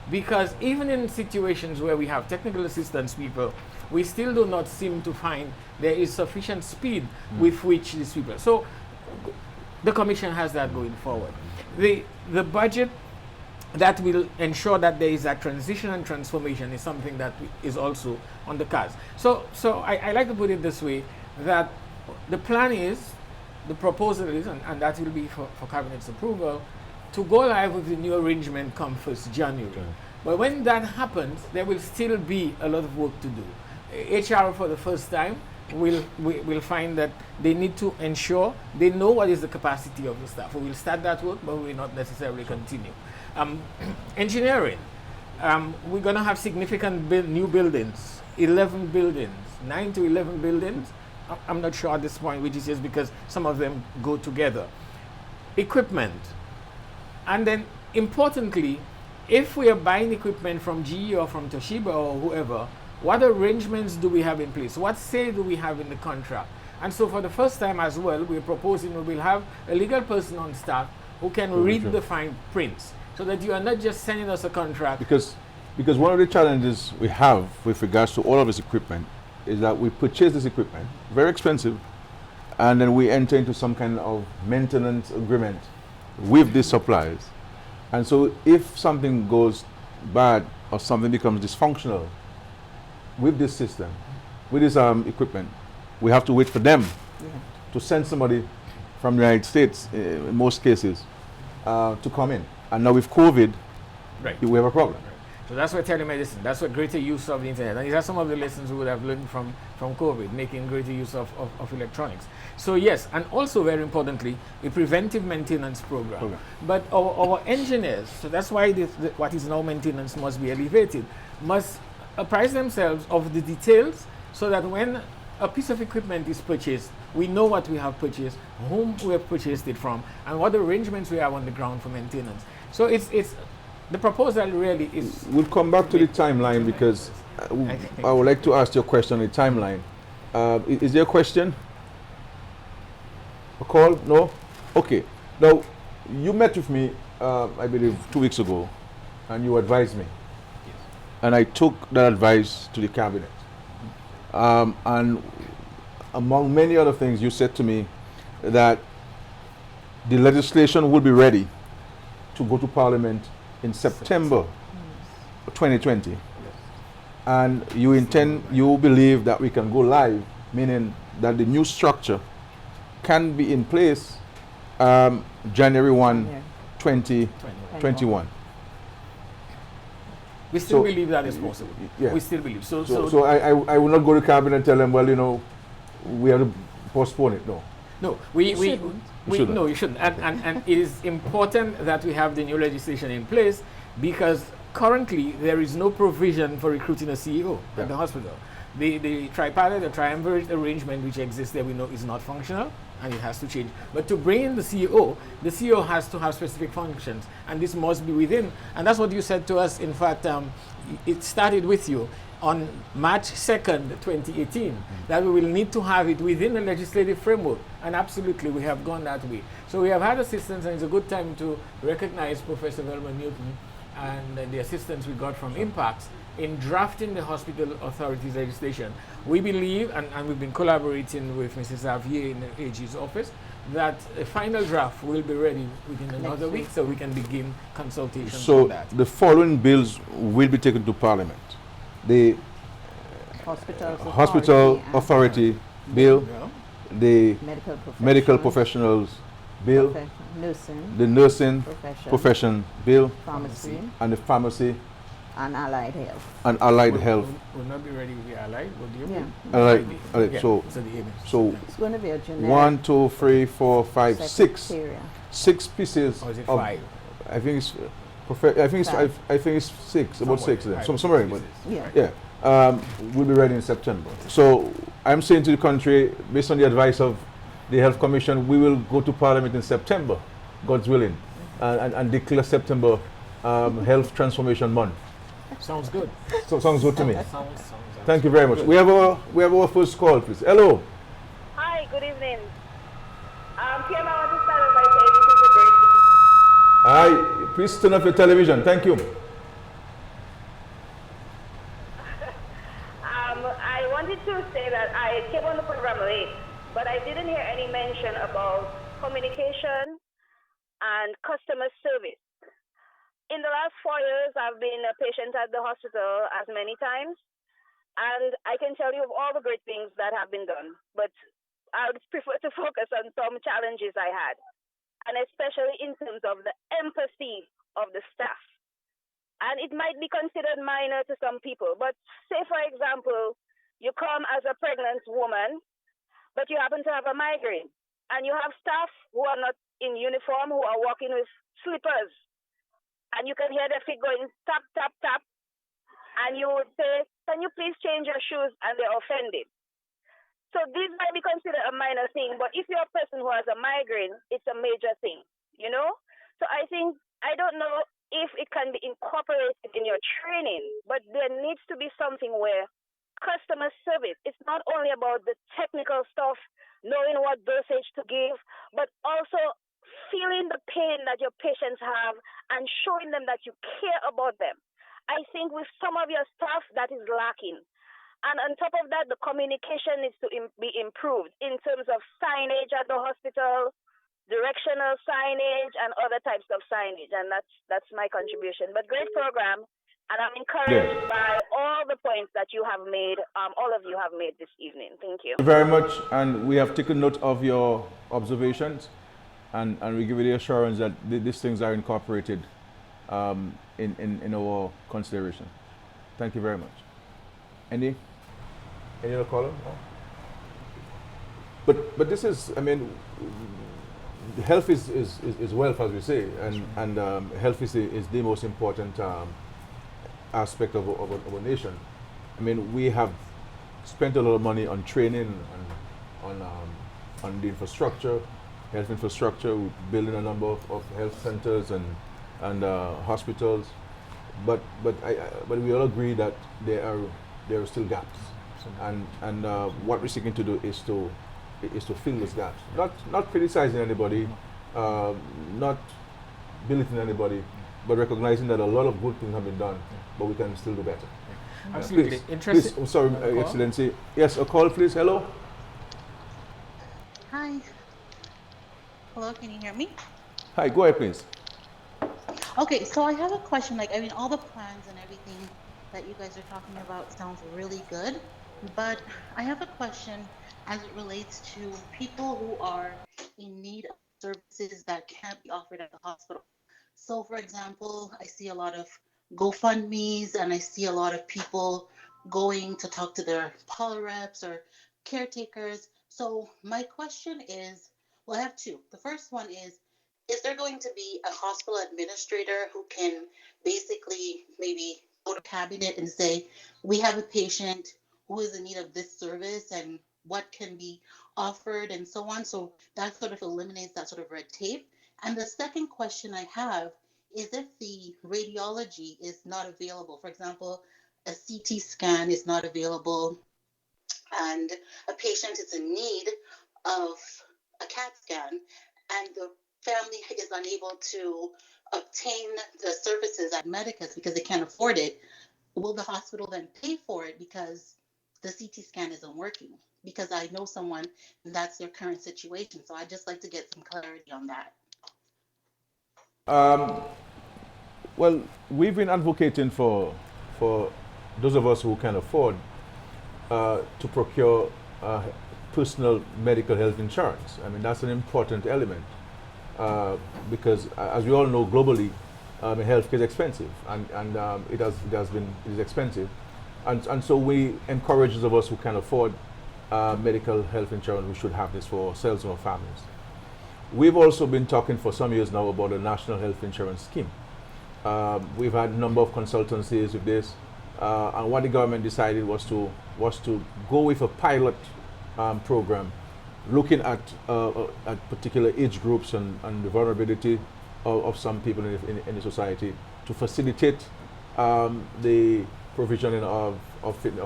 Speaker 2: Because even in situations where we have technical assistance people, we still do not seem to find there is sufficient speed with which these people. So the Commission has that going forward. The budget that will ensure that there is a transition and transformation is something that is also on the cards. So I like to put it this way, that the plan is, the proposal is, and that will be for Cabinet's approval, to go live with the new arrangement come 1st January.
Speaker 1: Okay.
Speaker 2: But when that happens, there will still be a lot of work to do. HR for the first time will find that they need to ensure they know what is the capacity of the staff. We will start that work, but we will not necessarily continue. Engineering, we're going to have significant new buildings, 11 buildings, 9 to 11 buildings. I'm not sure at this point which it is because some of them go together. Equipment. And then importantly, if we are buying equipment from GE or from Toshiba or whoever, what arrangements do we have in place? What say do we have in the contract? And so for the first time as well, we're proposing we will have a legal person on staff who can read the fine prints so that you are not just sending us a contract.
Speaker 1: Because one of the challenges we have with regards to all of this equipment is that we purchase this equipment, very expensive, and then we enter into some kind of maintenance agreement with these suppliers. And so if something goes bad or something becomes dysfunctional with this system, with this equipment, we have to wait for them to send somebody from the United States, in most cases, to come in. And now with COVID, we have a problem.
Speaker 2: So that's where telemedicine, that's what greater use of the internet. And these are some of the lessons we would have learned from COVID, making greater use of electronics. So yes, and also very importantly, a preventive maintenance program. But our engineers, so that's why what is now maintenance must be elevated, must apprise themselves of the details so that when a piece of equipment is purchased, we know what we have purchased, whom we have purchased it from, and what arrangements we have on the ground for maintenance. So it's the proposal really is...
Speaker 1: We'll come back to the timeline because I would like to ask you a question on the timeline. Is there a question? A call? No? Okay. Now, you met with me, I believe, 2 weeks ago, and you advised me.
Speaker 2: Yes.
Speaker 1: And I took that advice to the cabinet. And among many other things, you said to me that the legislation will be ready to go to Parliament in September 2020.
Speaker 2: Yes.
Speaker 1: And you believe that we can go live, meaning that the new structure can be in place January 1, 2021.
Speaker 2: We still believe that is possible.
Speaker 1: Yeah.
Speaker 2: We still believe.
Speaker 1: So I will not go to cabinet and tell them, well, we have to postpone it. No.
Speaker 2: No,
Speaker 1: shouldn't.
Speaker 2: No, you shouldn't. And it is important that we have the new legislation in place because currently there is no provision for recruiting a CEO at the hospital. The tripartite, the triumvirate arrangement which exists there, we know is not functional and it has to change. But to bring in the CEO has to have specific functions and this must be within. And that's what you said to us. In fact, it started with you on March 2nd, 2018, that we will need to have it within the legislative framework. And absolutely, we have gone that way. So we have had assistance, and it's a good time to recognize Professor Velma Newton and the assistance we got from Impacts in drafting the hospital authorities legislation. We believe, and we've been collaborating with Mrs. Xavier in the AG's office, that a final draft will be ready within another week so we can begin consultations on that.
Speaker 1: So the following bills will be taken to Parliament. The Hospital Authority Bill, the Medical Professionals Bill, the Nursing Profession Bill, and the Pharmacy
Speaker 3: and Allied Health.
Speaker 1: And Allied Health.
Speaker 2: We'll not be ready with the Allied, but you
Speaker 1: Allied. So
Speaker 3: it's going to be a generic.
Speaker 1: 1, 2, 3, 4, 5, 6. 6 pieces.
Speaker 2: Or is it
Speaker 1: of
Speaker 2: 5?
Speaker 1: I think it's. I think it's 6, about 6 of them. Somewhere, but we'll be ready in September. So I'm saying to the country, based on the advice of the Health Commission, we will go to Parliament in September, God's willing, and declare September Health Transformation Month.
Speaker 2: Sounds good.
Speaker 1: So sounds good to me.
Speaker 2: Sounds
Speaker 1: Thank you very much. We have our first call, please. Hello.
Speaker 4: Hi, good evening. Kim, I want to start off by saying this is a great news.
Speaker 1: Hi, please turn off your television. Thank you.
Speaker 4: I wanted to say that I came on the program late, but I didn't hear any mention about communication and customer service. In the last 4 years, I've been a patient at the hospital as many times, and I can tell you of all the great things that have been done, but I would prefer to focus on some challenges I had. and especially in terms of the empathy of the staff. And it might be considered minor to some people, but say, for example, you come as a pregnant woman, but you happen to have a migraine, and you have staff who are not in uniform, who are walking with slippers, and you can hear their feet going tap, tap, tap, and you would say, can you please change your shoes? And they're offended. So this might be considered a minor thing, but if you're a person who has a migraine, it's a major thing, you know? So I think, I don't know if it can be incorporated in your training, but there needs to be something where customer service, it's not only about the technical stuff, knowing what dosage to give, but also feeling the pain that your patients have and showing them that you care about them. I think with some of your staff, that is lacking. And on top of that, the communication needs to be improved in terms of signage at the hospital, directional signage, and other types of signage. And that's my contribution. But great program. And I'm encouraged by all the points that you have made, all of you have made this evening. Thank you.
Speaker 1: Very much. And we have taken note of your observations. And we give you the assurance that these things are incorporated in our consideration. Thank you very much. Any other caller? But this is, I mean, health is wealth, as we say, and health is the most important aspect of a nation. I mean, we have spent a lot of money on training and on the infrastructure, health infrastructure. We're building a number of health centers and hospitals, but we all agree that there are still gaps, and what we're seeking to do is to fill those gaps. Not criticizing anybody, not belittling anybody, but recognizing that a lot of good things have been done, but we can still do better.
Speaker 2: Absolutely.
Speaker 1: Please, I'm sorry, Excellency. Yes, a call, please. Hello.
Speaker 5: Hi. Hello, can you hear me?
Speaker 1: Hi, go ahead, please.
Speaker 5: Okay, so I have a question. Like, I mean, all the plans and everything that you guys are talking about sounds really good, but I have a question as it relates to people who are in need of services that can't be offered at the hospital. So, for example, I see a lot of GoFundMe's and I see a lot of people going to talk to their poly reps or caretakers. So my question is, well, I have two. The first one is there going to be a hospital administrator who can basically maybe go to cabinet and say, we have a patient who is in need of this service and what can be offered and so on? So that sort of eliminates that sort of red tape. And the second question I have is if the radiology is not available, for example, a CT scan is not available and a patient is in need of a CAT scan and the family is unable to obtain the services at Medicus because they can't afford it, will the hospital then pay for it because the CT scan isn't working? Because I know someone and that's their current situation. So I'd just like to get some clarity on that.
Speaker 1: Well, we've been advocating for those of us who can afford to procure personal medical health insurance. I mean, that's an important element because, as we all know, globally, healthcare is expensive, and it is expensive, and so we encourage those of us who can afford medical health insurance. We should have this for ourselves and our families. We've also been talking for some years now about a national health insurance scheme. We've had a number of consultancies with this, and what the government decided was to go with a pilot program, looking at particular age groups and the vulnerability of some people in the society to facilitate the provision of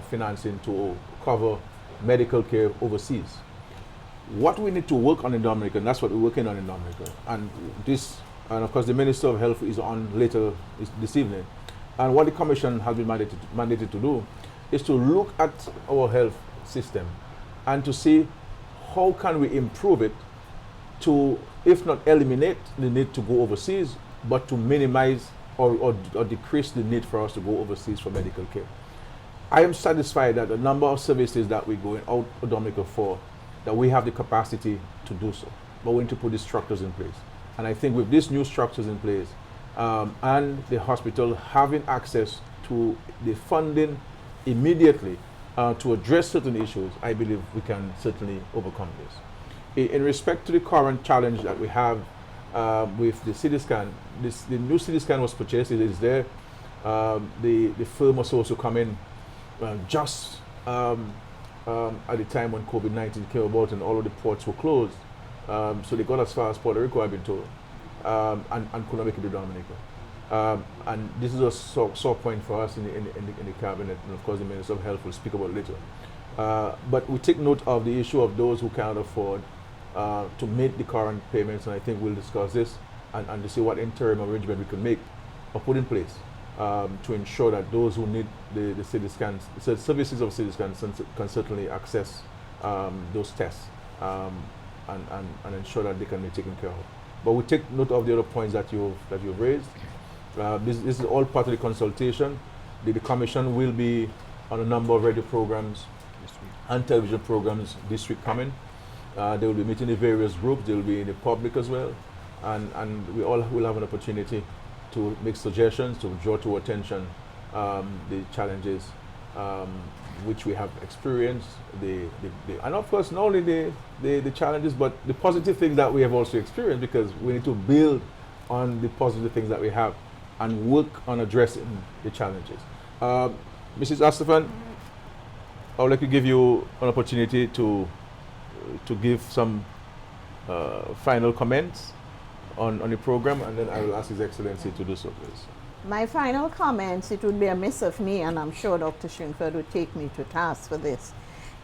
Speaker 1: financing to cover medical care overseas. What we need to work on in Dominica, and that's what we're working on in Dominica, and of course the Minister of Health is on later this evening, and what the Commission has been mandated to do is to look at our health system and to see how can we improve it to, if not eliminate the need to go overseas, but to minimize or decrease the need for us to go overseas for medical care. I am satisfied that the number of services that we're going out of Dominica for, that we have the capacity to do so, but we need to put the structures in place. And I think with these new structures in place and the hospital having access to the funding immediately to address certain issues, I believe we can certainly overcome this. In respect to the current challenge that we have with the CT scan, the new CT scan was purchased, it is there. The firm was also come in just at the time when COVID-19 came about and all of the ports were closed. So they got as far as Puerto Rico, I've been told, and could not make it to Dominica. And this is a sore point for us in the cabinet, and of course the Minister of Health will speak about it later. But we take note of the issue of those who cannot afford to make the current payments, and I think we'll discuss this and to see what interim arrangement we can make or put in place to ensure that those who need the CT scans, the services of CT scans can certainly access those tests and ensure that they can be taken care of. But we take note of the other points that you've raised. This is all part of the consultation. The commission will be on a number of radio programs and television programs this week coming. They will be meeting the various groups. They will be in the public as well. And we all will have an opportunity to make suggestions, to draw to attention the challenges which we have experienced, and of course not only the challenges, but the positive things that we have also experienced, because we need to build on the positive things that we have and work on addressing the challenges. Mrs. Astafan, I would like to give you an opportunity to give some final comments on the program, and then I will ask His Excellency to do so, please.
Speaker 3: My final comments, it would be amiss of me, and I'm sure Dr. Shrinkford would take me to task for this,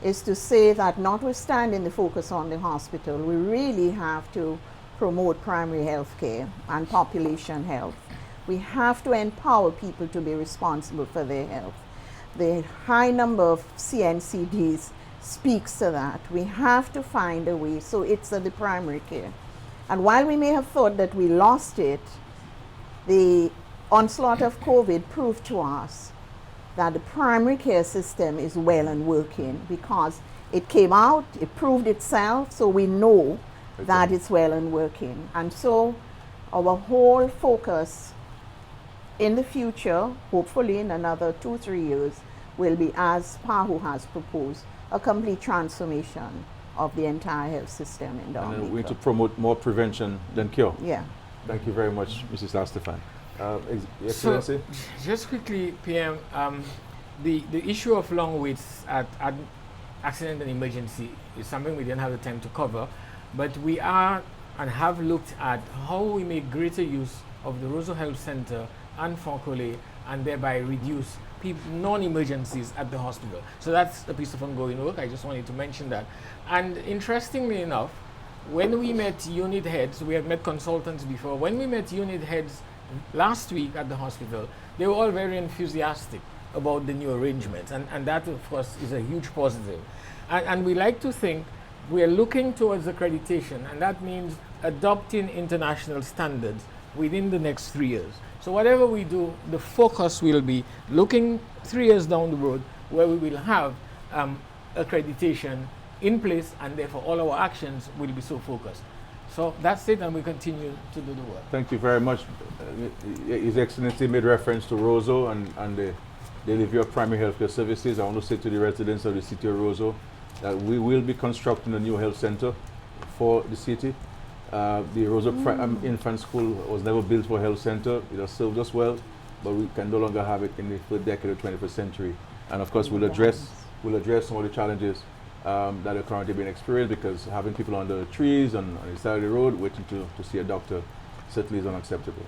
Speaker 3: is to say that notwithstanding the focus on the hospital, we really have to promote primary health care and population health. We have to empower people to be responsible for their health. The high number of CNCDs speaks to that. We have to find a way, so it's the primary care. And while we may have thought that we lost it, the onslaught of COVID proved to us that the primary care system is well and working, because it came out, it proved itself, so we know that it's well and working. And so our whole focus in the future, hopefully in another 2-3 years, will be, as PAHU has proposed, a complete transformation of the entire health system in Dominica.
Speaker 1: And we need to promote more prevention than cure.
Speaker 3: Yeah.
Speaker 1: Thank you very much, Mrs. Astafan. Excellency?
Speaker 2: So, just quickly, PM, the issue of long waits at accident and emergency is something we didn't have the time to cover, but we are and have looked at how we make greater use of the Roseau Health Center and Foncole, and thereby reduce non-emergencies at the hospital. So that's a piece of ongoing work. I just wanted to mention that. And interestingly enough, when we met unit heads, we had met consultants before, when we met unit heads last week at the hospital, they were all very enthusiastic about the new arrangements, and that of course is a huge positive. And we like to think we are looking towards accreditation, and that means adopting international standards within the next 3 years. So whatever we do, the focus will be looking 3 years down the road, where we will have accreditation in place, and therefore all our actions will be so focused. So that's it, and we continue to do the work.
Speaker 1: Thank you very much. His Excellency made reference to Roseau and the delivery of primary healthcare services. I want to say to the residents of the city of Roseau that we will be constructing a new health center for the city. The Roseau Infant School was never built for a health center. It has served us well, but we can no longer have it in the third decade of the 21st century. And of course, we'll address some of the challenges that are currently being experienced, because having people under the trees on the side of the road waiting to see a doctor certainly is unacceptable.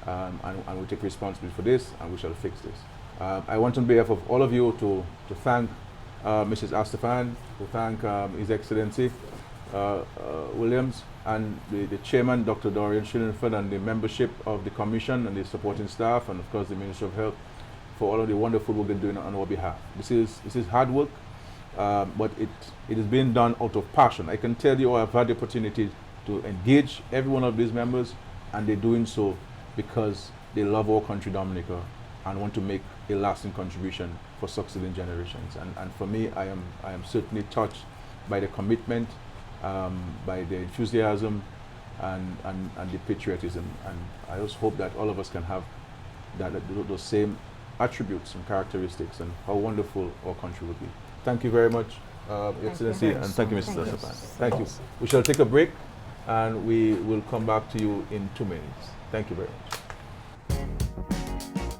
Speaker 1: And we take responsibility for this, and we shall fix this. I want on behalf of all of you to thank Mrs. Astafan, to thank His Excellency Williams, and the chairman, Dr. Dorian Shillenford, and the membership of the commission and the supporting staff, and of course the Minister of Health, for all of the wonderful work they're doing on our behalf. This is hard work, but it is being done out of passion. I can tell you, I've had the opportunity to engage every one of these members, and they're doing so because they love our country, Dominica, and want to make a lasting contribution for succeeding generations. And for me, I am certainly touched by the commitment, by the enthusiasm, and the patriotism. And I just hope that all of us can have those same attributes and characteristics, and how wonderful our country would be. Thank you very much, Your Excellency, and thank you, Mr. Sapan. Thank you. We shall take a break, and we will come back to you in 2 minutes. Thank you very much.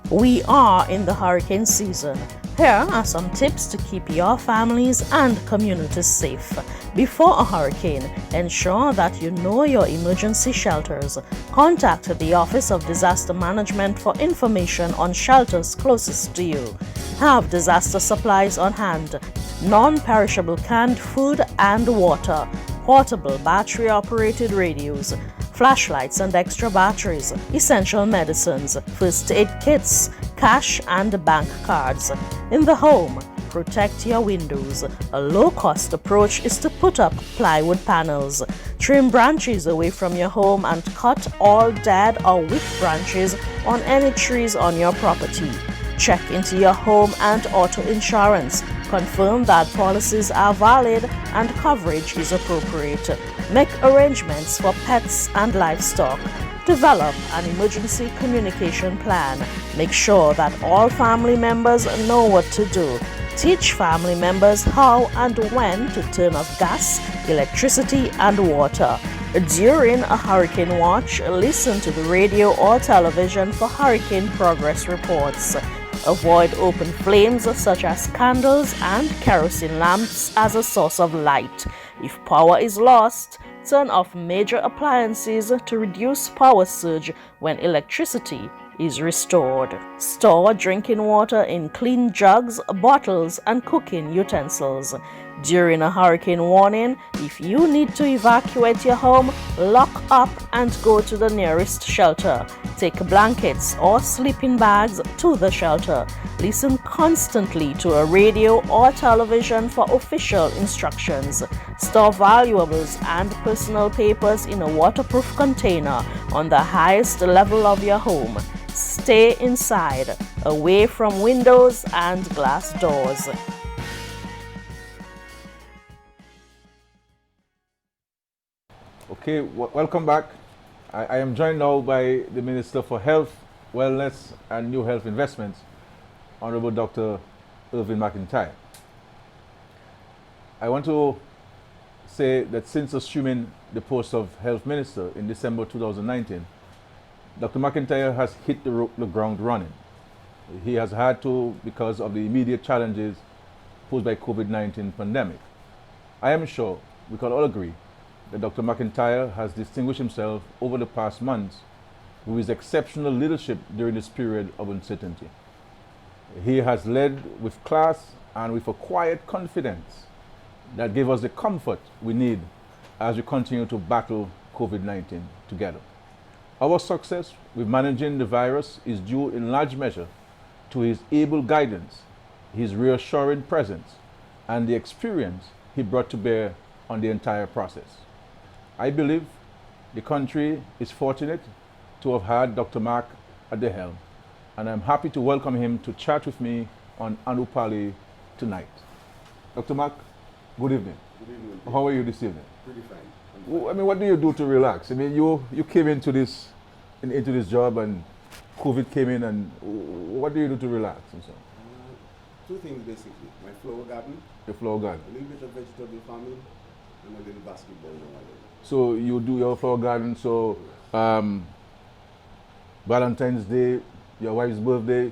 Speaker 6: We are in the hurricane season. Here are some tips to keep your families and communities safe. Before a hurricane, ensure that you know your emergency shelters. Contact the Office of Disaster Management for information on shelters closest to you. Have disaster supplies on hand, non-perishable canned food and water, portable battery-operated radios, flashlights and extra batteries, essential medicines, first aid kits, cash and bank cards. In the home, protect your windows. A low-cost approach is to put up plywood panels. Trim branches away from your home and cut all dead or weak branches on any trees on your property. Check into your home and auto insurance. Confirm that policies are valid and coverage is appropriate. Make arrangements for pets and livestock. Develop an emergency communication plan. Make sure that all family members know what to do. Teach family members how and when to turn off gas, electricity, and water. During a hurricane watch, listen to the radio or television for hurricane progress reports. Avoid open flames such as candles and kerosene lamps as a source of light. If power is lost, turn off major appliances to reduce power surge when electricity is restored. Store drinking water in clean jugs, bottles, and cooking utensils. During a hurricane warning, if you need to evacuate your home, lock up and go to the nearest shelter. Take blankets or sleeping bags to the shelter. Listen constantly to a radio or television for official instructions. Store valuables and personal papers in a waterproof container on the highest level of your home. Stay inside, away from windows and glass doors.
Speaker 1: Okay, welcome back. I am joined now by the Minister for Health, Wellness and New Health Investments, Honorable Dr. Irvin McIntyre. I want to say that since assuming the post of Health Minister in December 2019, Dr. McIntyre has hit the ground running. He has had to because of the immediate challenges posed by COVID-19 pandemic. I am sure we can all agree that Dr. McIntyre has distinguished himself over the past months with his exceptional leadership during this period of uncertainty. He has led with class and with a quiet confidence that gave us the comfort we need as we continue to battle COVID-19 together. Our success with managing the virus is due in large measure to his able guidance, his reassuring presence, and the experience he brought to bear on the entire process. I believe the country is fortunate to have had Dr. Mark at the helm, and I'm happy to welcome him to chat with me on Anupali tonight. Dr. Mark, good evening.
Speaker 7: Good evening.
Speaker 1: How are you this evening?
Speaker 7: Pretty fine.
Speaker 1: I mean, what do you do to relax? I mean, you came into this job and COVID came in, and what do you do to relax and so?
Speaker 7: Two things basically. My flower garden.
Speaker 1: Your flower garden.
Speaker 7: A little bit of vegetable farming, and a little basketball nowadays.
Speaker 1: So you do your flower garden. So Valentine's Day, your wife's birthday.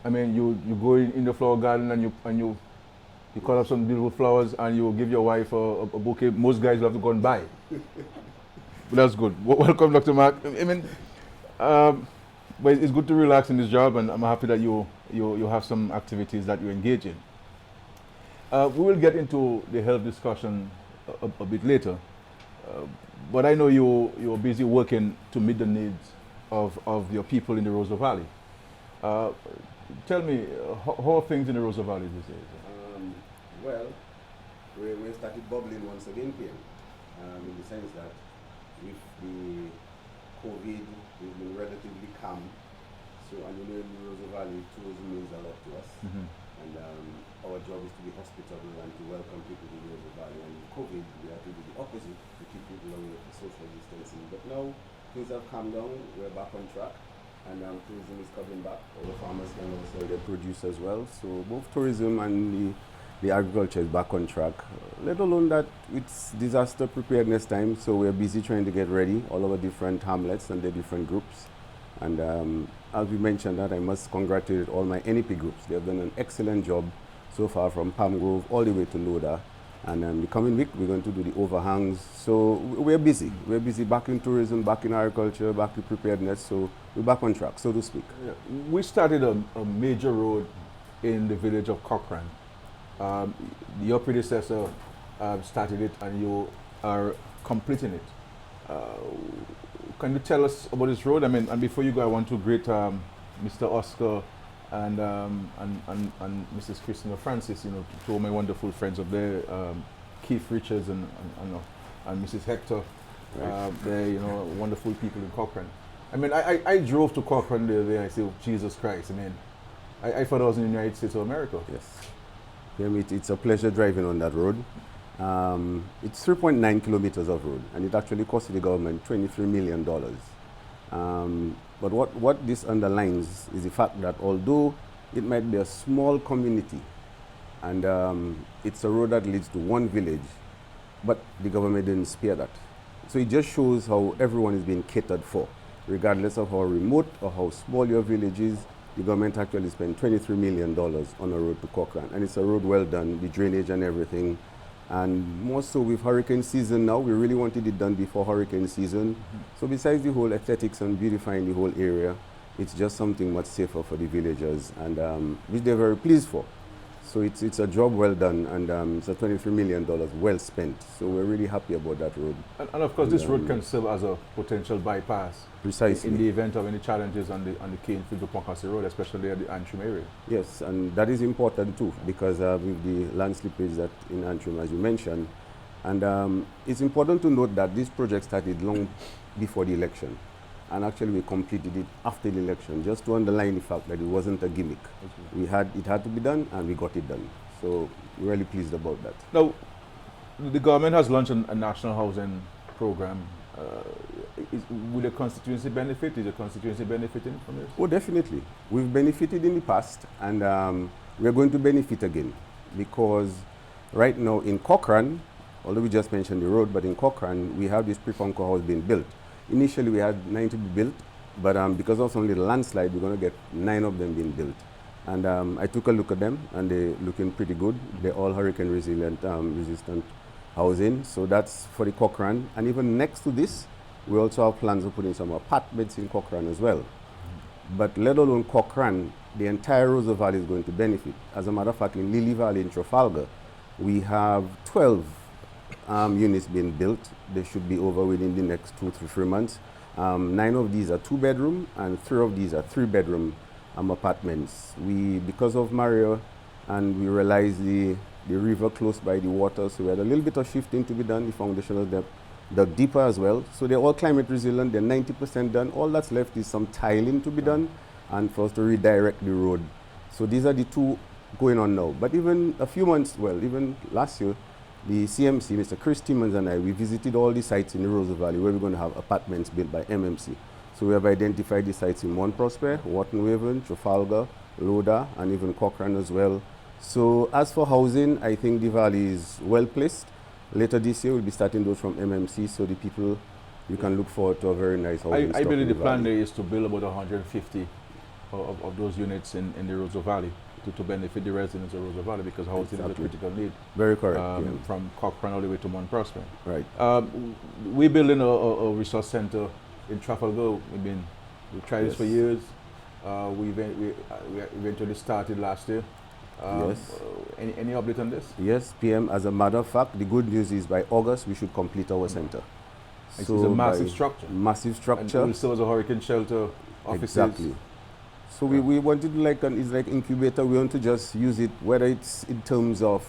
Speaker 1: I mean, you go in the flower garden and you cut up some beautiful flowers and you give your wife a bouquet. Most guys will have to go and buy. But that's good. Welcome, Dr. Mark. I mean, but it's good to relax in this job, and I'm happy that you have some activities that you engage in. We will get into the health discussion a bit later, but I know you're busy working to meet the needs of your people in the Roseau Valley. Tell me, how are things in the Roseau Valley these days?
Speaker 7: Well, we started bubbling once again here, in the sense that with the COVID, we've been relatively calm. So, and you know, in the Roseau Valley, tourism means a lot to us.
Speaker 1: Mm-hmm.
Speaker 7: And our job is to be hospitable and to welcome people to the Roseau Valley. And with COVID, we had to do the opposite, to keep people away from social distancing. But now things have calmed down, we're back on track, and tourism is coming back. Our farmers can also get produce as well. So both tourism and the agriculture is back on track, let alone that it's disaster preparedness time, so we're busy trying to get ready, all our different hamlets and the different groups. And as we mentioned that, I must congratulate all my NEP groups. They have done an excellent job so far, from Palm Grove all the way to Loda. And the coming week, we're going to do the overhangs. So we're busy. We're busy back in tourism, back in agriculture, back in preparedness. So we're back on track, so to speak.
Speaker 1: Yeah. We started a major road in the village of Cochrane. Your predecessor started it, and you are completing it. Can you tell us about this road? I mean, and before you go, I want to greet Mr. Oscar and Mrs. Christina Francis, you know, two of my wonderful friends up there, Keith Richards and Mrs. Hector.
Speaker 7: Right.
Speaker 1: They're, you know, wonderful people in Cochrane. I mean, I drove to Cochrane the other day, and I said, oh, Jesus Christ, I mean, I thought I was in the United States of America.
Speaker 7: Yes. It's a pleasure driving on that road. It's 3.9 kilometers of road, and it actually cost the government $23 million. But what this underlines is the fact that although it might be a small community, and it's a road that leads to one village, but the government didn't spare that. So it just shows how everyone is being catered for, regardless of how remote or how small your village is. The government actually spent $23 million on a road to Cochrane, and it's a road well done, the drainage and everything. And more so with hurricane season now, we really wanted it done before hurricane season. So besides the whole aesthetics and beautifying the whole area, it's just something much safer for the villagers, and which they're very pleased for. So it's a job well done, and it's a $23 million well spent. So we're really happy about that road.
Speaker 1: And of course, this road can serve as a potential bypass.
Speaker 7: Precisely.
Speaker 1: In the event of any challenges on the Canefield to Poncassi Road, especially at the Antrim area.
Speaker 7: Yes, and that is important too, because with the land slippage that in Antrim, as you mentioned, and it's important to note that this project started long before the election, and actually we completed it after the election, just to underline the fact that it wasn't a gimmick. Okay. It had to be done, and we got it done. So we're really pleased about that.
Speaker 1: Now, the government has launched a national housing program. Will the constituency benefit? Is the constituency benefiting from this?
Speaker 7: Oh, definitely. We've benefited in the past, and we're going to benefit again, because right now in Cochrane, although we just mentioned the road, but in Cochrane, we have this pre-Funko house being built. Initially, we had 9 to be built, but because of some little landslide, we're going to get 9 of them being built. And I took a look at them, and they're looking pretty good. They're all hurricane resilient, resistant housing. So that's for the Cochrane. And even next to this, we also have plans of putting some apartments in Cochrane as well. But let alone Cochrane, the entire Roseau Valley is going to benefit. As a matter of fact, in Lily Valley in Trafalgar, we have 12 units being built. They should be over within the next 2 to 3 months. 9 of these are 2-bedroom, and 3 of these are 3-bedroom apartments. Because of Mario, and we realized the river close by the water, so we had a little bit of shifting to be done. The foundational depth dug deeper as well. So they're all climate resilient. They're 90% done. All that's left is some tiling to be done, and for us to redirect the road. So these are the 2 going on now. But even a few months, well, even last year, the CMC, Mr. Chris Timmons and I, we visited all the sites in the Roseau Valley where we're going to have apartments built by MMC. So we have identified the sites in Mount Prosper, Wharton Waven, Trafalgar, Loda, and even Cochrane as well. So as for housing, I think the valley is well placed. Later this year, we'll be starting those from MMC, so the people, you can look forward to a very nice housing stock.
Speaker 1: I believe the plan there is to build about 150 of those units in the Roseau Valley to benefit the residents of Roseau Valley, because housing is a critical need.
Speaker 7: Very correct.
Speaker 1: From Cochrane all the way to Mount Prosper.
Speaker 7: Right.
Speaker 1: We're building a resource center in Trafalgar. We've tried this for years. We eventually started last year.
Speaker 7: Yes.
Speaker 1: Any update on this?
Speaker 7: Yes, PM. As a matter of fact, the good news is by August we should complete our center.
Speaker 1: It's a massive structure.
Speaker 7: Massive structure.
Speaker 1: And it will serve as a hurricane shelter, offices.
Speaker 7: Exactly. So we wanted it's like incubator. We want to just use it, whether it's in terms of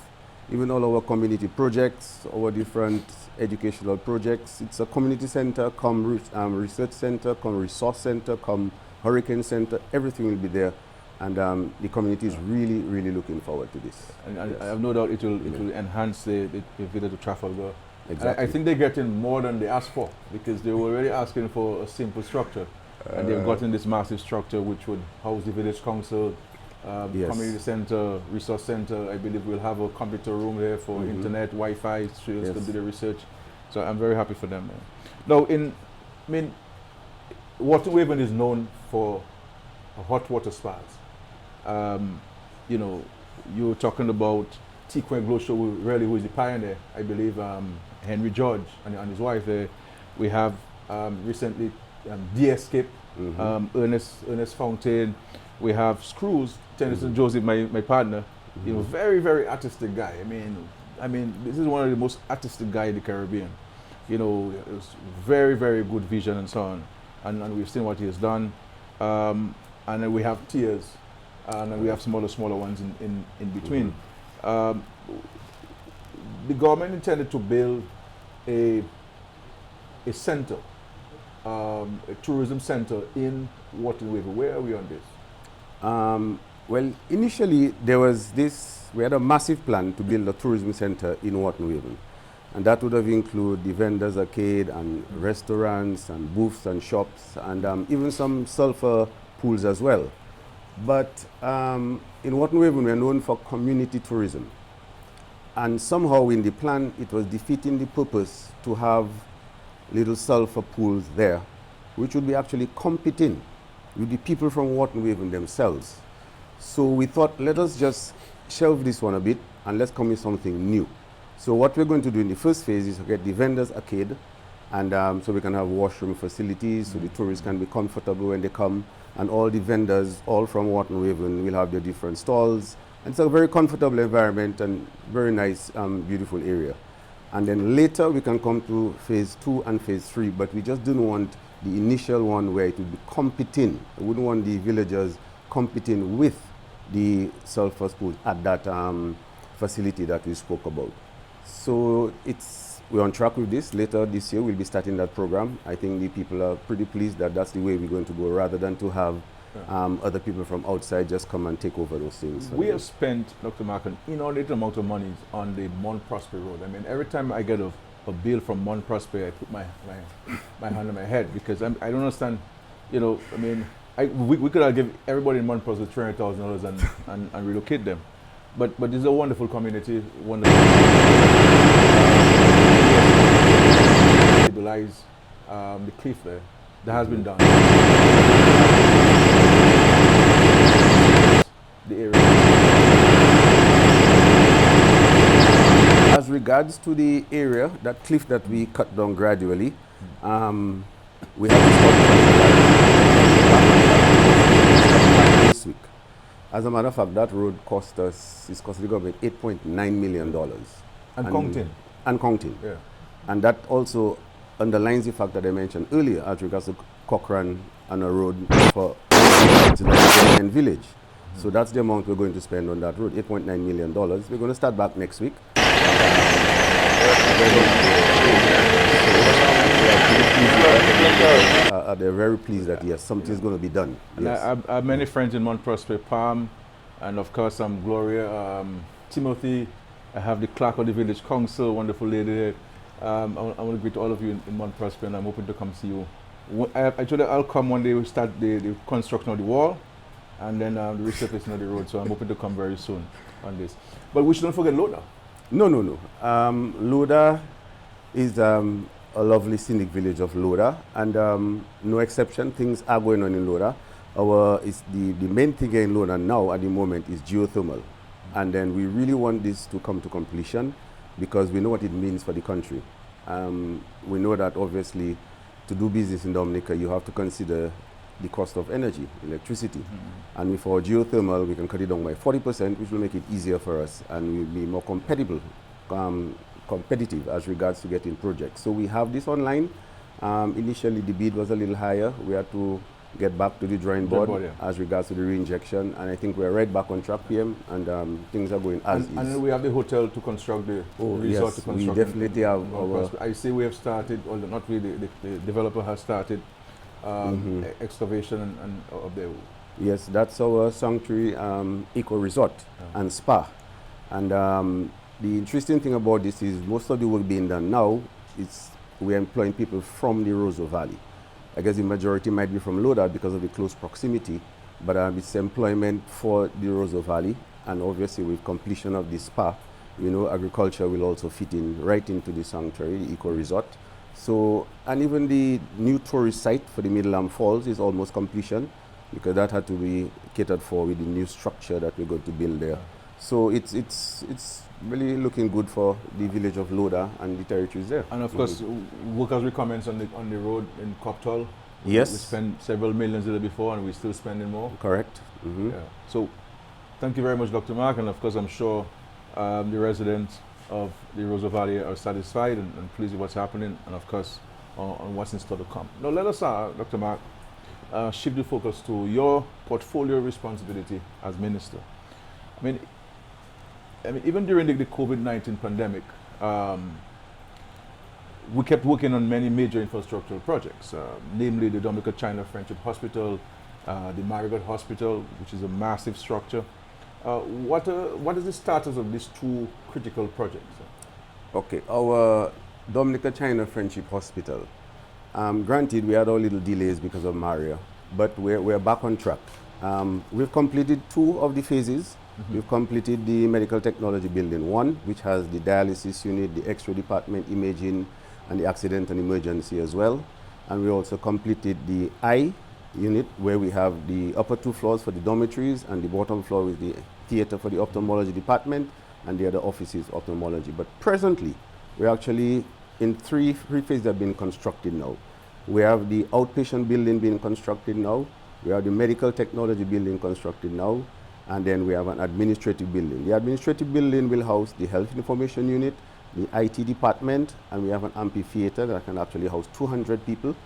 Speaker 7: even all our community projects, our different educational projects. It's a community center, come research center, come resource center, come hurricane center. Everything will be there. And the community is really, really looking forward to this.
Speaker 1: And
Speaker 7: Yes.
Speaker 1: I have no doubt it will enhance the visit to Trafalgar.
Speaker 7: Exactly.
Speaker 1: I think they're getting more than they asked for, because they were already asking for a simple structure. And they've gotten this massive structure which would house the village council,
Speaker 7: Yes.
Speaker 1: community center, resource center. I believe we'll have a computer room there for internet, Wi-Fi, students
Speaker 7: Yes.
Speaker 1: to do the research. So I'm very happy for them. Man. Now, Water Waven is known for hot water spas. You know, you were talking about Tikwe Glosho, who is the pioneer, I believe, Henry George and his wife there. We have recently D-Escape, Ernest Fountain. We have Screws, Tennyson Joseph, my partner. You know, very, very artistic guy. I mean, this is one of the most artistic guys in the Caribbean. You know, it was very, very good vision and so on. And we've seen what he has done. And then we have Tears, and then we have some other smaller ones in between. The government intended to build a center, a tourism center in Water Waven. Where are we on this?
Speaker 7: Well, initially we had a massive plan to build a tourism center in Water Waven. And that would have included the vendors arcade and restaurants and booths and shops and even some sulfur pools as well. But in Water Waven, we are known for community tourism. And somehow in the plan, it was defeating the purpose to have little sulfur pools there, which would be actually competing with the people from Water Waven themselves. So we thought, let us just shelve this one a bit and let's come with something new. So what we're going to do in the first phase is to get the vendors arcade, and so we can have washroom facilities so the tourists can be comfortable when they come, and all the vendors, all from Water Waven, will have their different stalls. And it's a very comfortable environment and very nice, beautiful area. And then later we can come to phase 2 and phase 3, but we just didn't want the initial one where it would be competing. We wouldn't want the villagers competing with the sulfur pools at that facility that we spoke about. So we're on track with this. Later this year, we'll be starting that program. I think the people are pretty pleased that that's the way we're going to go, rather than to have other people from outside just come and take over those things.
Speaker 1: We have spent, Dr. Mark, an inordinate amount of money on the Mount Prosper Road. I mean, every time I get a bill from Mount Prosper, I put my hand on my head, because I don't understand. You know, I mean, we could have given everybody in Mount Prosper $300,000 and relocate them. But it's a wonderful community, wonderful. Stabilize the cliff there. That has been done. The area.
Speaker 7: As regards to the area, that cliff that we cut down gradually, we have to start this week. As a matter of fact, that road is costing the government $8.9 million.
Speaker 1: And counting.
Speaker 7: And counting.
Speaker 1: Yeah.
Speaker 7: And that also underlines the fact that I mentioned earlier as regards to Cochrane and a road for the village. So that's the amount we're going to spend on that road, $8.9 million. We're going to start back next week. They're very pleased that yes, something is going to be done. Yes.
Speaker 1: I have many friends in Mount Prosper, Palm, and of course Gloria, Timothy. I have the clerk of the village council, wonderful lady there. I want to greet all of you in Mount Prosper, and I'm hoping to come see you. I told you I'll come one day. We start the construction of the wall, and then the resurfacing of the road. So I'm hoping to come very soon on this. But we shouldn't forget Loda.
Speaker 7: No. Loda is a lovely scenic village of Loda, and no exception, things are going on in Loda. The main thing in Loda now at the moment is geothermal, and then we really want this to come to completion because we know what it means for the country. We know that obviously to do business in Dominica you have to consider the cost of energy, electricity. And with our geothermal we can cut it down by 40%, which will make it easier for us and we'll be more competitive as regards to getting projects. So we have this online. Initially the bid was a little higher. We had to get back to the drawing board as regards to the reinjection, and I think we're right back on track, PM, and things are going as is. And
Speaker 1: then we have the hotel to construct, the resort to construct.
Speaker 7: We definitely have our...
Speaker 1: I see we have started, although not really, the developer has started excavation and of the
Speaker 7: Yes, that's our sanctuary eco resort and spa. And the interesting thing about this is most of the work being done now, we're employing people from the Roseau Valley. I guess the majority might be from Loda because of the close proximity, but it's employment for the Roseau Valley. And obviously with completion of the spa, you know, agriculture will also fit in right into the sanctuary, the eco resort. So, and even the new tourist site for the Middle Falls is almost completion, because that had to be catered for with the new structure that we're going to build there. So it's really looking good for the village of Loda and the territories there.
Speaker 1: And of course, work has recommenced on the road in Coptal.
Speaker 7: Yes.
Speaker 1: We spent several millions the year before, and we're still spending more.
Speaker 7: Correct.
Speaker 1: Yeah. So, thank you very much, Dr. Mark, and of course, I'm sure the residents of the Roseau Valley are satisfied and pleased with what's happening, and of course, on what's in store to come. Now, let us, Dr. Mark, shift the focus to your portfolio responsibility as minister. I mean, even during the COVID-19 pandemic, we kept working on many major infrastructural projects, namely the Dominica-China Friendship Hospital, the Marigot Hospital, which is a massive structure. What is the status of these two critical projects?
Speaker 7: Okay, our Dominica-China Friendship Hospital. Granted, we had our little delays because of Maria, but we're back on track. We've completed 2 of the phases. We've completed the Medical Technology Building 1, which has the dialysis unit, the X-ray department, imaging, and the accident and emergency as well. And we also completed the I unit, where we have the upper 2 floors for the dormitories and the bottom floor with the theater for the ophthalmology department and the other offices ophthalmology. But presently, we're actually in 3 phases that have been constructed now. We have the outpatient building being constructed now. We have the medical technology building constructed now. And then we have an administrative building. The administrative building will house the health information unit, the IT department, and we have an amphitheater that can actually house 200 people.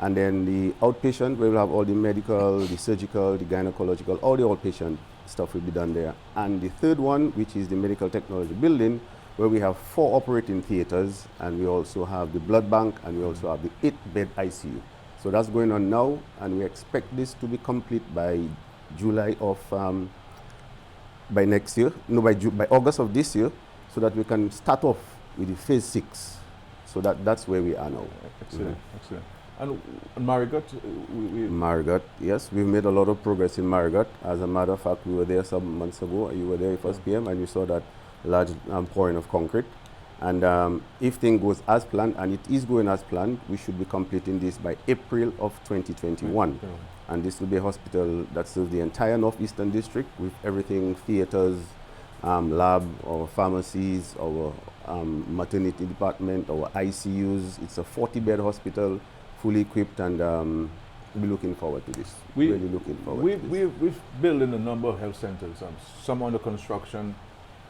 Speaker 7: And then the outpatient, we will have all the medical, the surgical, the gynecological, all the outpatient stuff will be done there. And the third one, which is the medical technology building, where we have 4 operating theaters, and we also have the blood bank, and we also have the 8-bed ICU. So that's going on now, and we expect this to be complete by July of by next year, no, by August of this year, so that we can start off with the phase 6. So that's where we are now.
Speaker 1: Excellent, excellent. And Marigot,
Speaker 7: Marigot, yes, we've made a lot of progress in Marigot. As a matter of fact, we were there some months ago. You were there first PM, and you saw that large pouring of concrete. And if things goes as planned, and it is going as planned, we should be completing this by April of 2021. And this will be a hospital that serves the entire northeastern district with everything: theaters, lab, our pharmacies, our maternity department, our ICUs. It's a 40-bed hospital, fully equipped, and we're looking forward to this. Really looking forward to this.
Speaker 1: We've built in a number of health centers, some under construction,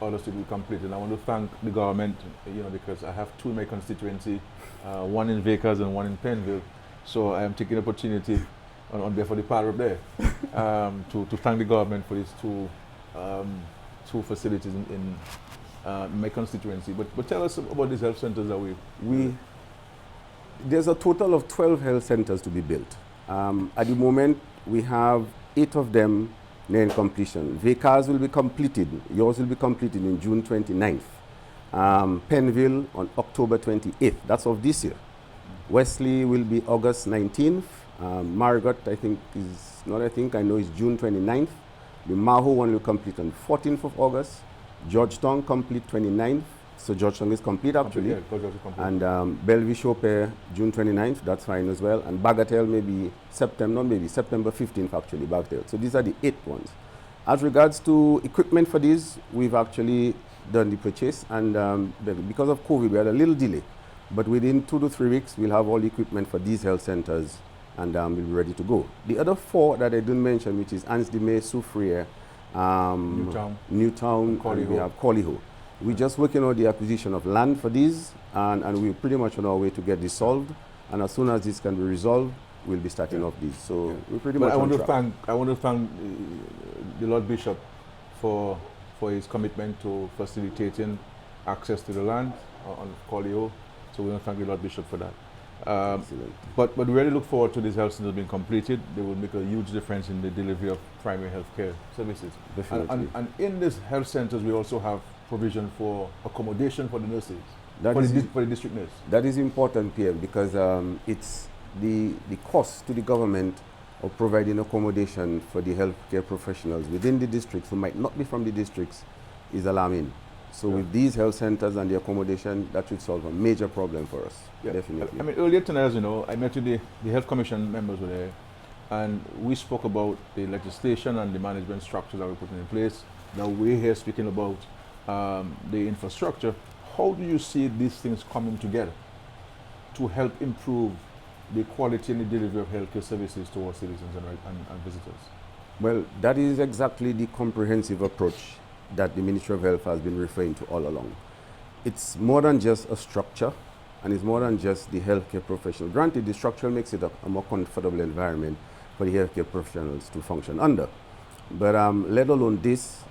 Speaker 1: others to be completed. And I want to thank the government, because I have 2 in my constituency, one in Vickers and one in Penville. So I am taking the opportunity on behalf of the power up there to thank the government for these 2 facilities in my constituency. But tell us about these health centers that there's a total of 12 health centers to be built. At the moment, we have 8 of them near completion. Vickers will be completed. Yours will be completed in June 29th. Penville on October 28th. That's of this year. Wesley will be August 19th. Marigot, I know is June 29th. The Maho one will complete on 14th of August. Georgetown complete 29th. So Georgetown is complete actually. Yeah, complete.
Speaker 7: And Bellevue Chopin, June 29th, that's fine as well. And Bagatelle maybe September 15th actually, Bagatelle. So these are the 8 ones. As regards to equipment for these, we've actually done the purchase. And because of COVID, we had a little delay. But within 2 to 3 weeks, we'll have all the equipment for these health centers, and we'll be ready to go. The other 4 that I didn't mention, which is Ans-de-May, Soufriere, Newtown, and we have Coliho. We're just working on the acquisition of land for these, and we're pretty much on our way to get this solved. And as soon as this can be resolved, we'll be starting off these. So we're pretty much on track.
Speaker 1: I want to thank the Lord Bishop for his commitment to facilitating access to the land on Coliho. So we want to thank the Lord Bishop for that.
Speaker 7: Excellent.
Speaker 1: But we really look forward to this health center being completed. They will make a huge difference in the delivery of primary health care services.
Speaker 7: Definitely.
Speaker 1: And in these health centers, we also have provision for accommodation for the nurses,
Speaker 7: That
Speaker 1: for
Speaker 7: is
Speaker 1: the district nurse.
Speaker 7: That is important, PM, because it's the cost to the government of providing accommodation for the healthcare professionals within the districts who might not be from the districts is alarming. So with these health centers and the accommodation, that should solve a major problem for us.
Speaker 1: Yeah.
Speaker 7: Definitely.
Speaker 1: I mean, earlier tonight, as you know, I met with the health commission members were there, and we spoke about the legislation and the management structures that we're putting in place. Now we're here speaking about the infrastructure. How do you see these things coming together to help improve the quality and the delivery of healthcare services to our citizens and visitors?
Speaker 7: Well, that is exactly the comprehensive approach that the Ministry of Health has been referring to all along. It's more than just a structure, and it's more than just the healthcare professional. Granted, the structure makes it a more comfortable environment for the healthcare professionals to function under. But let alone this,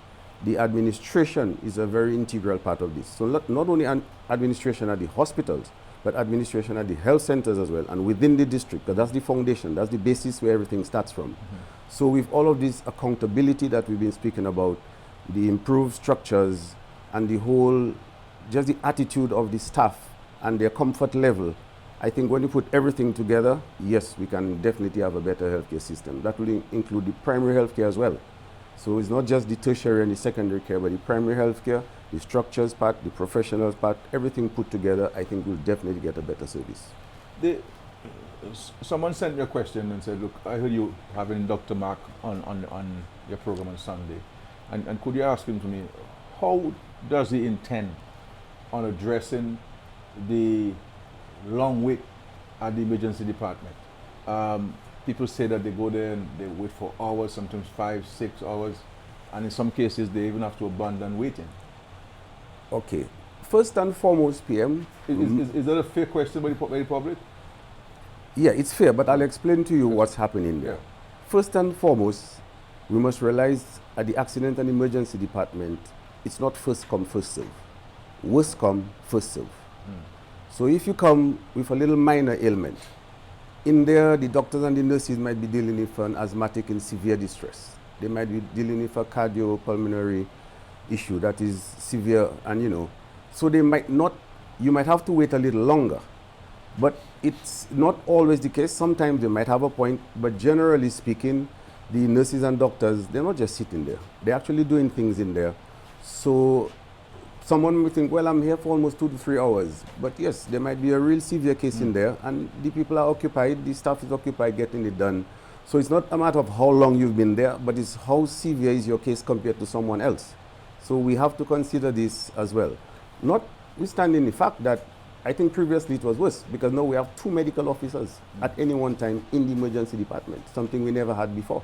Speaker 7: the administration is a very integral part of this. So not only administration at the hospitals, but administration at the health centers as well, and within the district, because that's the foundation, that's the basis where everything starts from. Mm-hmm. So with all of this accountability that we've been speaking about, the improved structures and the whole, just the attitude of the staff and their comfort level, I think when you put everything together, yes, we can definitely have a better healthcare system. That will include the primary healthcare as well. So it's not just the tertiary and the secondary care, but the primary healthcare, the structures part, the professionals part, everything put together, I think we'll definitely get a better service.
Speaker 1: Someone sent me a question and said, look, I heard you having Dr. Mark on your program on Sunday. And could you ask him to me, how does he intend on addressing the long wait at the emergency department? People say that they go there and they wait for hours, sometimes 5, 6 hours, and in some cases they even have to abandon waiting.
Speaker 7: Okay. First and foremost, PM.
Speaker 1: Is that a fair question by the public?
Speaker 7: Yeah, it's fair, but I'll explain to you what's happening there. Yeah. First and foremost, we must realize at the accident and emergency department, it's not first come, first serve. Worst come, first serve. So if you come with a little minor ailment, in there the doctors and the nurses might be dealing with an asthmatic in severe distress. They might be dealing with a cardiopulmonary issue that is severe, and so they might not, you might have to wait a little longer. But it's not always the case. Sometimes they might have a point, but generally speaking, the nurses and doctors, they're not just sitting there. They're actually doing things in there. So someone may think, well, I'm here for almost 2 to 3 hours. But yes, there might be a real severe case in there, and the people are occupied, the staff is occupied getting it done. So it's not a matter of how long you've been there, but it's how severe is your case compared to someone else. So we have to consider this as well. Notwithstanding the fact that I think previously it was worse, because now we have 2 medical officers at any one time in the emergency department, something we never had before.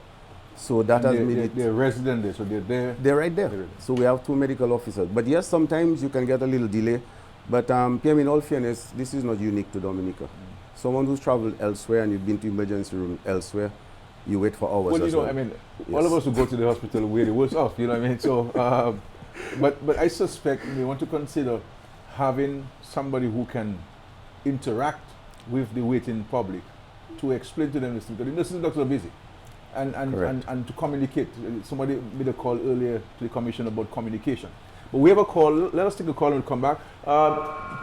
Speaker 7: So that has made it.
Speaker 1: They're resident there, so they're there.
Speaker 7: They're right there. So we have 2 medical officers. But yes, sometimes you can get a little delay. But PM, in all fairness, this is not unique to Dominica. Someone who's traveled elsewhere and you've been to emergency room elsewhere, you wait for hours.
Speaker 1: Well, I mean, all of us who go to the hospital we're the worst off, you know what I mean? So, but I suspect we want to consider having somebody who can interact with the waiting public to explain to them this, because the nurses and doctors are busy. And to communicate. Somebody made a call earlier to the commission about communication. But we have a call. Let us take a call and come back.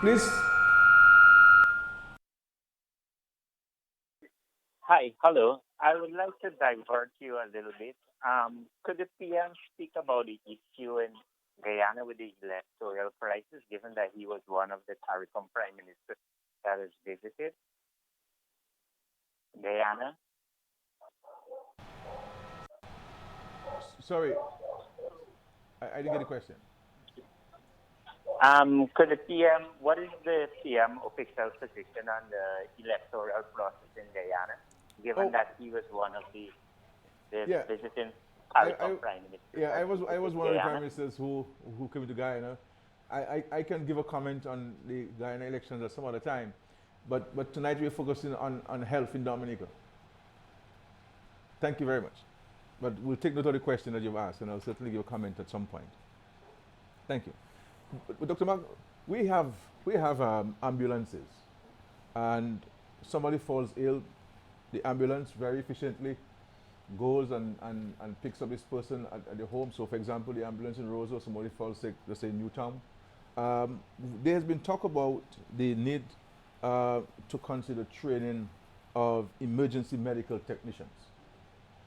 Speaker 1: Please.
Speaker 8: Hi, hello. I would like to divert you a little bit. Could the PM speak about the issue in Guyana with the electoral crisis, given that he was one of the CARICOM prime ministers that has visited Guyana?
Speaker 1: Sorry, I didn't get the question.
Speaker 8: Could the PM, what is the PM official position on the electoral process in Guyana, given that he was one of the visiting CARICOM prime ministers?
Speaker 1: Yeah, I was one of the prime ministers who came to Guyana. I can give a comment on the Guyana elections at some other time, but tonight we're focusing on health in Dominica. Thank you very much. But we'll take note of the question that you've asked, and I'll certainly give a comment at some point. Thank you. But Dr. Mark, we have ambulances, and somebody falls ill, the ambulance very efficiently goes and picks up this person at the home. So for example, the ambulance in Roseau, somebody falls sick, let's say in Newtown. There has been talk about the need to consider training of emergency medical technicians.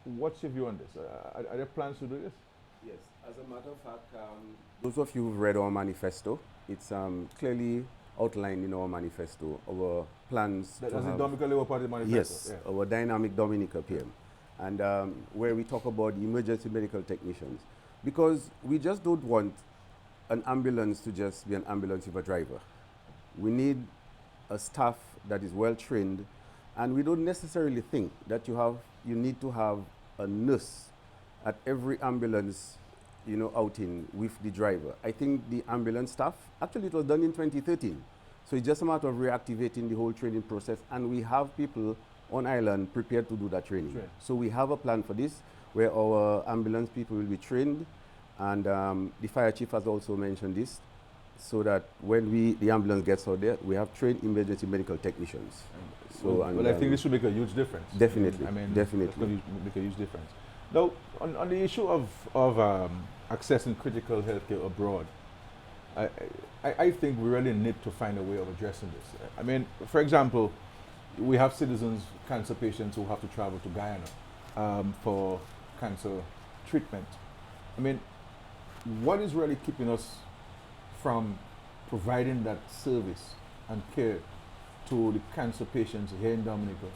Speaker 1: What's your view on this? Are there plans to do this?
Speaker 7: Yes, as a matter of fact, those of you who've read our manifesto, it's clearly outlined in our manifesto, our plans.
Speaker 1: That's the Dominica Labour Party manifesto?
Speaker 7: Yes,
Speaker 1: yeah.
Speaker 7: Our dynamic Dominica PM. And where we talk about the emergency medical technicians. Because we just don't want an ambulance to just be an ambulance with a driver. We need a staff that is well trained, and we don't necessarily think that you need to have a nurse at every ambulance, outing with the driver. I think the ambulance staff, actually it was done in 2013. So it's just a matter of reactivating the whole training process, and we have people on island prepared to do that training.
Speaker 1: Sure.
Speaker 7: So we have a plan for this, where our ambulance people will be trained, and the fire chief has also mentioned this, so that when the ambulance gets out there, we have trained emergency medical technicians.
Speaker 1: So, I think this will make a huge difference.
Speaker 7: Definitely,
Speaker 1: I mean,
Speaker 7: definitely.
Speaker 1: It's going to make a huge difference. Now, on the issue of accessing critical healthcare abroad, I think we really need to find a way of addressing this. I mean, for example, we have citizens, cancer patients who have to travel to Guyana for cancer treatment. I mean, what is really keeping us from providing that service and care to the cancer patients here in Dominica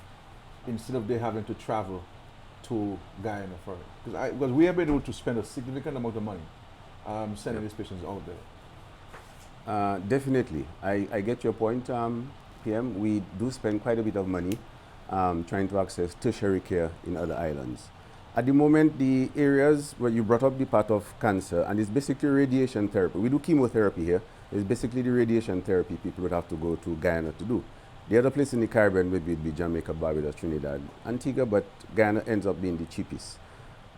Speaker 1: instead of they having to travel to Guyana for it? Because we have been able to spend a significant amount of money sending these patients out there.
Speaker 7: Definitely. I get your point, PM. We do spend quite a bit of money trying to access tertiary care in other islands. At the moment, the areas where you brought up the part of cancer, and it's basically radiation therapy. We do chemotherapy here. It's basically the radiation therapy people would have to go to Guyana to do. The other place in the Caribbean maybe would be Jamaica, Barbados, Trinidad, Antigua, but Guyana ends up being the cheapest.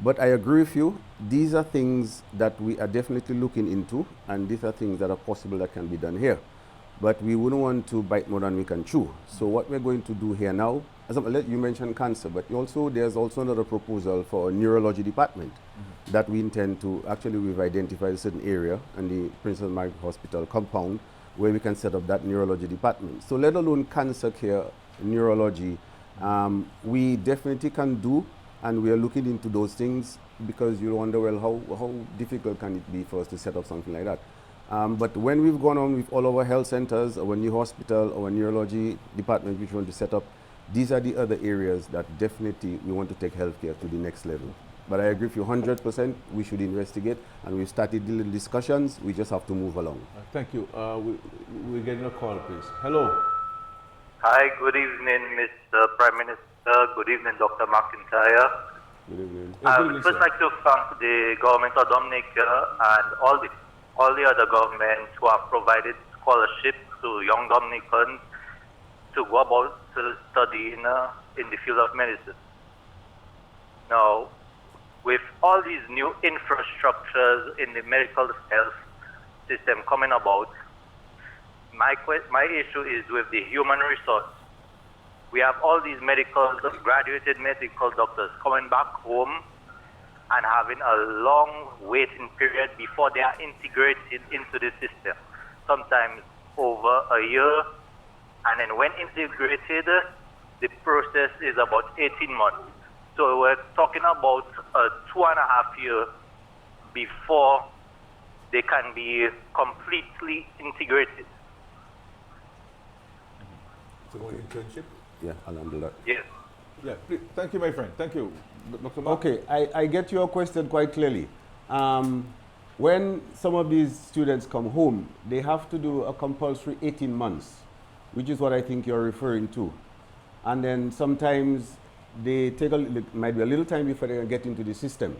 Speaker 7: But I agree with you. These are things that we are definitely looking into, and these are things that are possible that can be done here. But we wouldn't want to bite more than we can chew. So what we're going to do here now, you mentioned cancer, but there's also another proposal for a neurology department that we intend to, actually we've identified a certain area in the Princess Mary Hospital compound where we can set up that neurology department. So let alone cancer care, neurology, we definitely can do, and we are looking into those things, because you wonder, well, how difficult can it be for us to set up something like that? But when we've gone on with all our health centers, our new hospital, our neurology department which we want to set up, these are the other areas that definitely we want to take healthcare to the next level. But I agree with you 100%, we should investigate, and we've started the discussions, we just have to move along.
Speaker 1: Thank you. We're getting a call, please. Hello.
Speaker 9: Hi, good evening, Mr. Prime Minister. Good evening, Dr. McIntyre.
Speaker 7: Good evening.
Speaker 9: I would first like to thank the government of Dominica and all the other governments who have provided scholarships to young Dominicans to go about studying in the field of medicine. Now, with all these new infrastructures in the medical health system coming about, my issue is with the human resource. We have all these graduated medical doctors coming back home and having a long waiting period before they are integrated into the system, sometimes over a year, and then when integrated, the process is about 18 months. So we're talking about 2.5 years before they can be completely integrated.
Speaker 1: So internship?
Speaker 7: Yeah, I'll handle that.
Speaker 9: Yes.
Speaker 1: Yeah, please. Thank you, my friend. Thank you. Dr. Mark?
Speaker 7: Okay, I get your question quite clearly. When some of these students come home, they have to do a compulsory 18 months, which is what I think you're referring to. And then sometimes they might be a little time before they get into the system.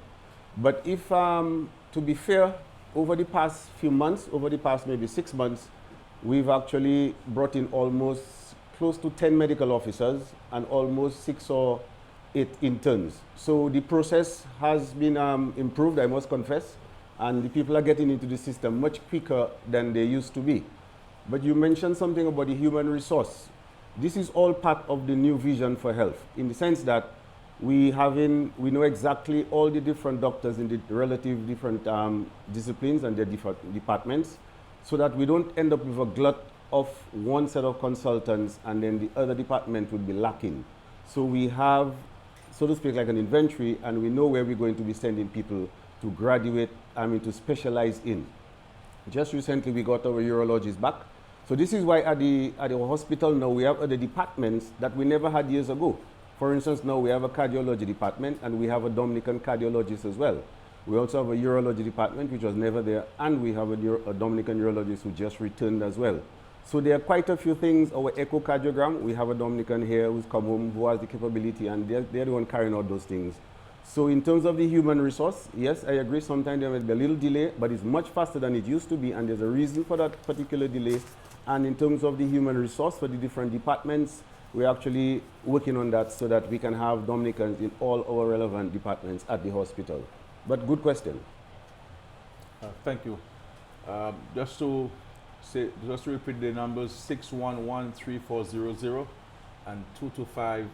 Speaker 7: But if, to be fair, over the past few months, over the past maybe 6 months, we've actually brought in almost close to 10 medical officers and almost 6 or 8 interns. So the process has been improved, I must confess, and the people are getting into the system much quicker than they used to be. But you mentioned something about the human resource. this is all part of the new vision for health, in the sense that we know exactly all the different doctors in the relative different disciplines and their different departments, so that we don't end up with a glut of one set of consultants and then the other department would be lacking. So we have, so to speak, like an inventory, and we know where we're going to be sending people to graduate, to specialize in. Just recently we got our urologists back. So this is why at the hospital now we have other departments that we never had years ago. For instance, now we have a cardiology department and we have a Dominican cardiologist as well. We also have a urology department which was never there, and we have a Dominican urologist who just returned as well. So there are quite a few things. Our echocardiogram, we have a Dominican here who's come home, who has the capability, and they're the one carrying out those things. So in terms of the human resource, yes, I agree, sometimes there might be a little delay, but it's much faster than it used to be, and there's a reason for that particular delay. And in terms of the human resource for the different departments, we're actually working on that so that we can have Dominicans in all our relevant departments at the hospital. But good question.
Speaker 1: Thank you. Just to repeat the numbers, 611-3400 and 225-3400.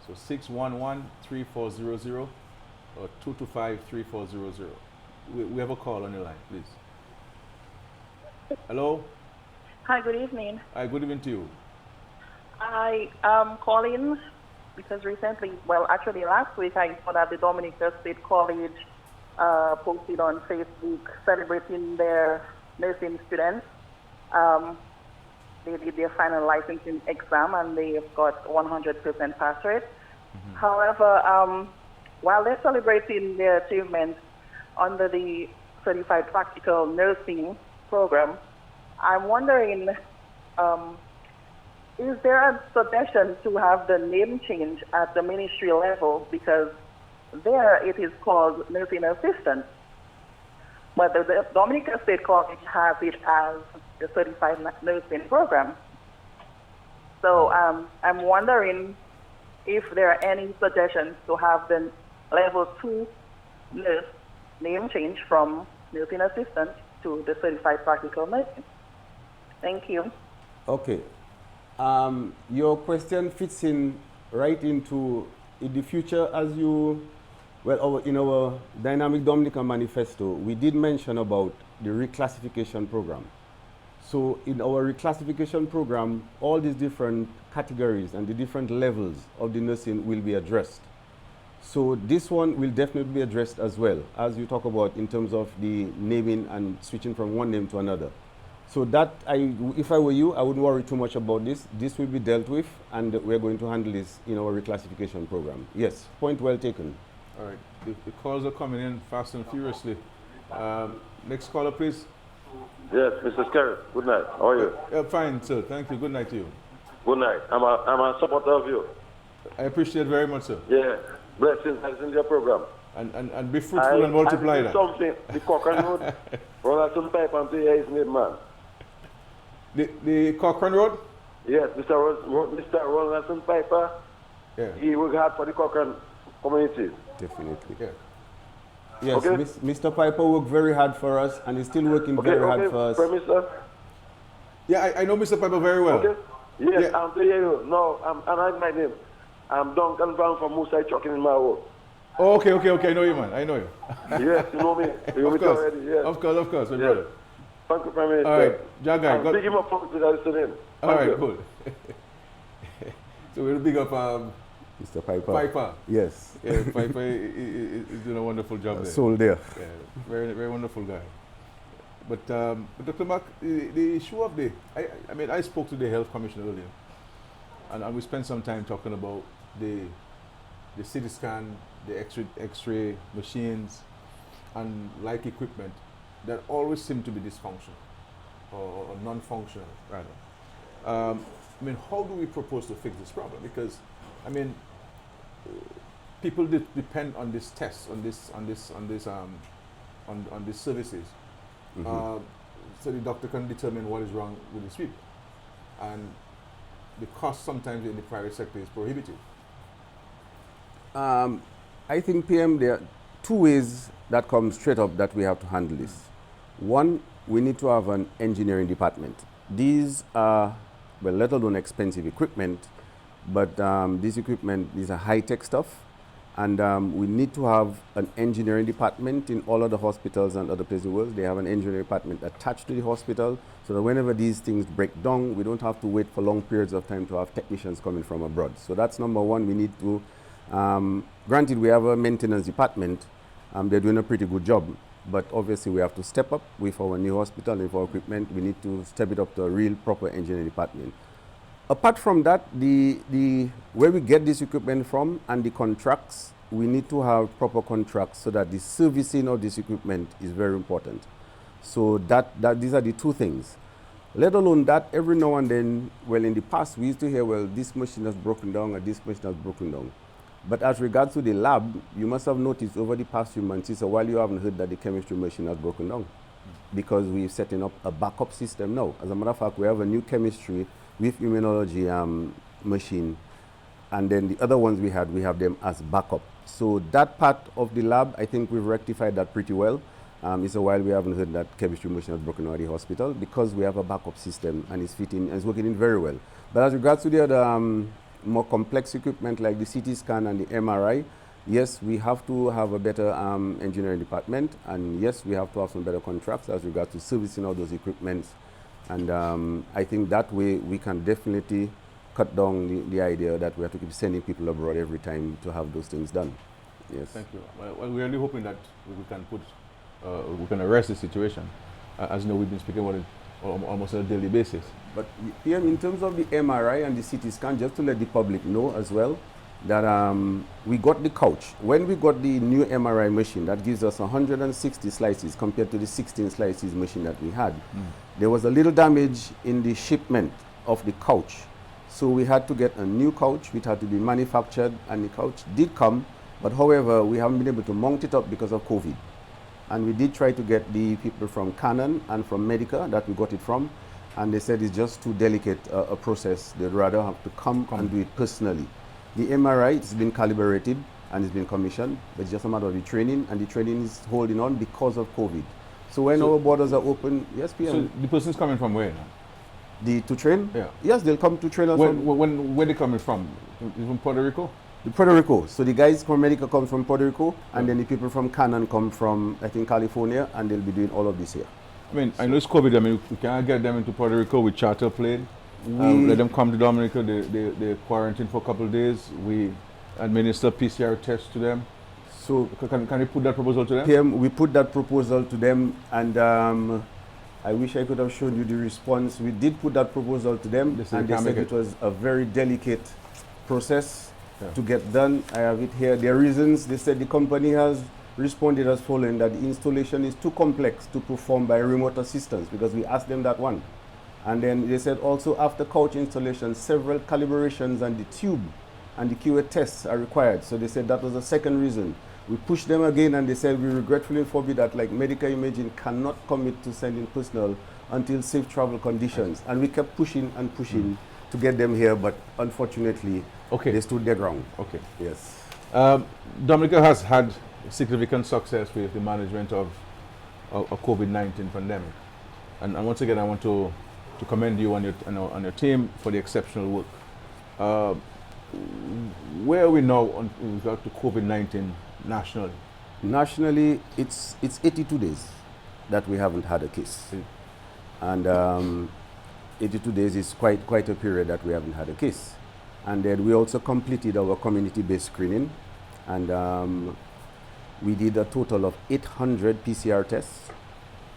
Speaker 1: So 611-3400 or 225-3400. We have a call on the line, please. Hello?
Speaker 10: Hi, good evening.
Speaker 1: Hi, good evening to you.
Speaker 10: I am calling because recently, well, actually last week, I saw that the Dominican State College posted on Facebook celebrating their nursing students. They did their final licensing exam and they've got 100% pass rate. Mm-hmm. However, while they're celebrating their achievements under the Certified Practical Nursing program, I'm wondering, is there a suggestion to have the name change at the ministry level? Because there it is called nursing assistant, but the Dominican State College has it as the Certified Nursing Program. So I'm wondering if there are any suggestions to have the level 2 nurse name change from nursing assistant to the Certified Practical Nursing. Thank you.
Speaker 7: Okay. Your question fits in right into in the future as you, well, in our Dynamic Dominican Manifesto, we did mention about the reclassification program. So in our reclassification program, all these different categories and the different levels of the nursing will be addressed. So this one will definitely be addressed as well, as you talk about in terms of the naming and switching from one name to another. So that, if I were you, I wouldn't worry too much about this. This will be dealt with, and we're going to handle this in our reclassification program. Yes, point well taken.
Speaker 1: All right, the calls are coming in fast and furiously. Next caller, please.
Speaker 11: Yes, Mr. Skerrit, good night. How are you?
Speaker 1: Fine, sir. Thank you. Good night to you.
Speaker 11: Good night. I'm a supporter of you.
Speaker 1: I appreciate it very much, sir.
Speaker 11: Yeah, blessings in your program.
Speaker 1: And be fruitful and multiply that.
Speaker 11: Something, the Cochrane Road, Roseau pipe until here is made man.
Speaker 1: The Cochrane Road?
Speaker 11: Yes, Mr. Roseau Piper.
Speaker 1: Yeah.
Speaker 11: He worked hard for the Cochrane community.
Speaker 7: Definitely.
Speaker 1: Yeah.
Speaker 7: Yes,
Speaker 11: okay.
Speaker 7: Mr. Piper worked very hard for us, and he's still working very hard for us.
Speaker 11: Mr.
Speaker 1: Yeah, I know Mr. Piper very well.
Speaker 11: Okay. Yes, yeah. I'm telling you. No, I'm my name. I'm Duncan Brown from Musa Trucking in my work.
Speaker 1: Oh, okay. I know you, man. I know you.
Speaker 11: Yes, you know me. You know me already. Yes.
Speaker 1: Of course, my
Speaker 11: yes.
Speaker 1: brother.
Speaker 11: Thank you, Prime Minister.
Speaker 1: All right, Jagai.
Speaker 11: I'm big him up for listening.
Speaker 1: All right, cool. So we'll big up
Speaker 7: Mr. Piper.
Speaker 1: Piper.
Speaker 7: Yes.
Speaker 1: Yeah, Piper is doing a wonderful job there.
Speaker 7: Soul there.
Speaker 1: Yeah, very, very wonderful guy. But Dr. Mack, the issue of I spoke to the health commissioner earlier, and we spent some time talking about the CT scan, the X-ray machines, and like equipment that always seem to be dysfunctional or non-functional rather. How do we propose to fix this problem? Because people depend on this test, on these services. Mm-hmm. So the doctor can determine what is wrong with the sweep, and the cost sometimes in the private sector is prohibitive.
Speaker 7: I think, PM, there are two ways that come straight up that we have to handle this. One, we need to have an engineering department. These are well, let alone expensive equipment, but this equipment is a high-tech stuff, and we need to have an engineering department in all of the hospitals and other places in the world. They have an engineering department attached to the hospital, so that whenever these things break down, we don't have to wait for long periods of time to have technicians coming from abroad. So that's number one. We need to, granted we have a maintenance department, they're doing a pretty good job, but obviously we have to step up with our new hospital and with our equipment. We need to step it up to a real proper engineering department. Apart from that, where we get this equipment from and the contracts, we need to have proper contracts so that the servicing of this equipment is very important. So these are the two things. Let alone that, every now and then, well, in the past we used to hear, well, this machine has broken down or this machine has broken down. But as regards to the lab, you must have noticed over the past few months, it's a while you haven't heard that the chemistry machine has broken down, because we're setting up a backup system now. As a matter of fact, we have a new chemistry with immunology machine, and then the other ones we have them as backup. So that part of the lab, I think we've rectified that pretty well. It's a while we haven't heard that chemistry machine has broken out of the hospital, because we have a backup system and it's fitting and it's working in very well. But as regards to the other more complex equipment like the CT scan and the MRI, yes, we have to have a better engineering department, and yes, we have to have some better contracts as regards to servicing all those equipments. And I think that way we can definitely cut down the idea that we have to keep sending people abroad every time to have those things done. Yes.
Speaker 1: Thank you. Well, we're really hoping that we can arrest the situation. As you know, we've been speaking about it almost on a daily basis.
Speaker 7: But PM, in terms of the MRI and the CT scan, just to let the public know as well, that we got the couch. When we got the new MRI machine, that gives us 160 slices compared to the 16 slices machine that we had. There was a little damage in the shipment of the couch. So we had to get a new couch, which had to be manufactured, and the couch did come, but however, we haven't been able to mount it up because of COVID. And we did try to get the people from Canon and from Medica that we got it from, and they said it's just too delicate a process. They'd rather have to come and do it personally. The MRI, it's been calibrated and it's been commissioned, but it's just a matter of the training, and the training is holding on because of COVID. So when our borders are open, yes, PM.
Speaker 1: So the person's coming from where now?
Speaker 7: To train?
Speaker 1: Yeah.
Speaker 7: Yes, they'll come to train us.
Speaker 1: Where they coming from? From Puerto Rico?
Speaker 7: Puerto Rico. So the guys from Medica come from Puerto Rico, and then the people from Canon come from, I think, California, and they'll be doing all of this here.
Speaker 1: I mean, I know it's COVID. I mean, we can't get them into Puerto Rico with charter plane. Let them come to Dominica. They quarantine for a couple of days. We administer PCR tests to them. So can you put that proposal to them?
Speaker 7: PM, we put that proposal to them, and I wish I could have shown you the response. We did put that proposal to them, and they said it was a very delicate process to get done. I have it here. Their reasons, they said the company has responded as following, that the installation is too complex to perform by remote assistance, because we asked them that one. And then they said also after couch installation, several calibrations and the tube and the QA tests are required. So they said that was the second reason. We pushed them again, and they said we regretfully inform you that like medical imaging cannot commit to sending personnel until safe travel conditions. And we kept pushing and pushing to get them here, but unfortunately they stood their ground.
Speaker 1: Okay.
Speaker 7: Yes.
Speaker 1: Dominica has had significant success with the management of a COVID-19 pandemic. And once again, I want to commend you on your team for the exceptional work. Where are we now with regard to COVID-19 nationally?
Speaker 7: Nationally, it's 82 days that we haven't had a case. And 82 days is quite a period that we haven't had a case. And then we also completed our community-based screening, and we did a total of 800 PCR tests,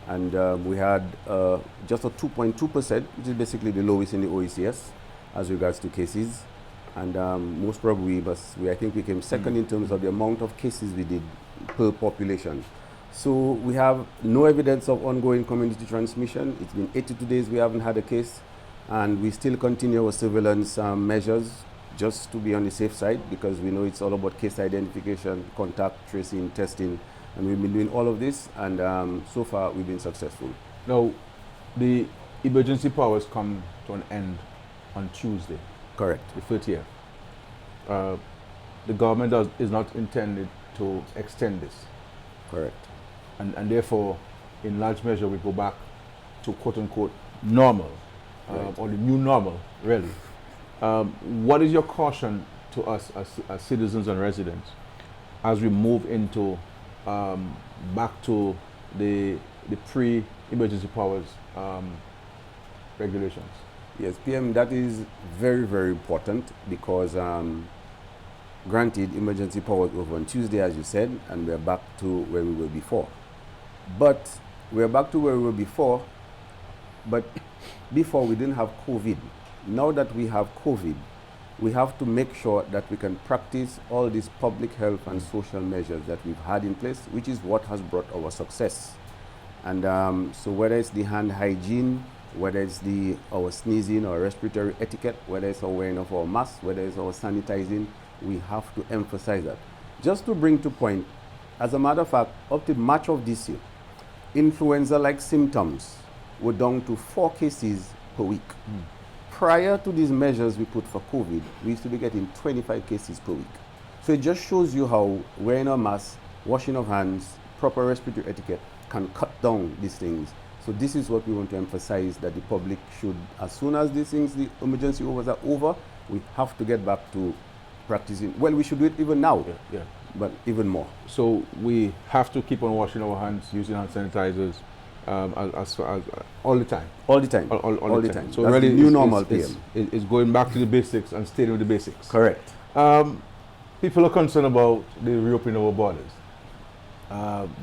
Speaker 7: and we had just a 2.2%, which is basically the lowest in the OECS as regards to cases. And most probably, I think we came second in terms of the amount of cases we did per population. So we have no evidence of ongoing community transmission. It's been 82 days we haven't had a case, and we still continue our surveillance measures just to be on the safe side, because we know it's all about case identification, contact tracing, testing, and we've been doing all of this, and so far we've been successful.
Speaker 1: Now, the emergency powers come to an end on Tuesday.
Speaker 7: Correct.
Speaker 1: The 30th. The government is not intended to extend this.
Speaker 7: Correct.
Speaker 1: And therefore, in large measure, we go back to quote-unquote normal. or the new normal, really. What is your caution to us as citizens and residents as we move into back to the pre-emergency powers regulations?
Speaker 7: Yes, PM, that is very, very important because granted, emergency powers over on Tuesday, as you said, and we're back to where we were before. But we're back to where we were before, but before we didn't have COVID. Now that we have COVID, we have to make sure that we can practice all these public health and social measures that we've had in place, which is what has brought our success. And so whether it's the hand hygiene, whether it's our sneezing or respiratory etiquette, whether it's our wearing of our masks, whether it's our sanitizing, we have to emphasize that. Just to bring to point, as a matter of fact, up to March of this year, influenza-like symptoms were down to 4 cases per week. Prior to these measures we put for COVID, we used to be getting 25 cases per week. So it just shows you how wearing a mask, washing of hands, proper respiratory etiquette can cut down these things. So this is what we want to emphasize, that the public should, as soon as these things, the emergency hours are over, we have to get back to practicing. Well, we should do it even now, but even more.
Speaker 1: So we have to keep on washing our hands, using hand sanitizers, as all the time.
Speaker 7: All the time.
Speaker 1: All the time. So
Speaker 7: that's
Speaker 1: really,
Speaker 7: the new normal, PM.
Speaker 1: It's going back to the basics and staying with the basics.
Speaker 7: Correct.
Speaker 1: People are concerned about the reopening of our borders.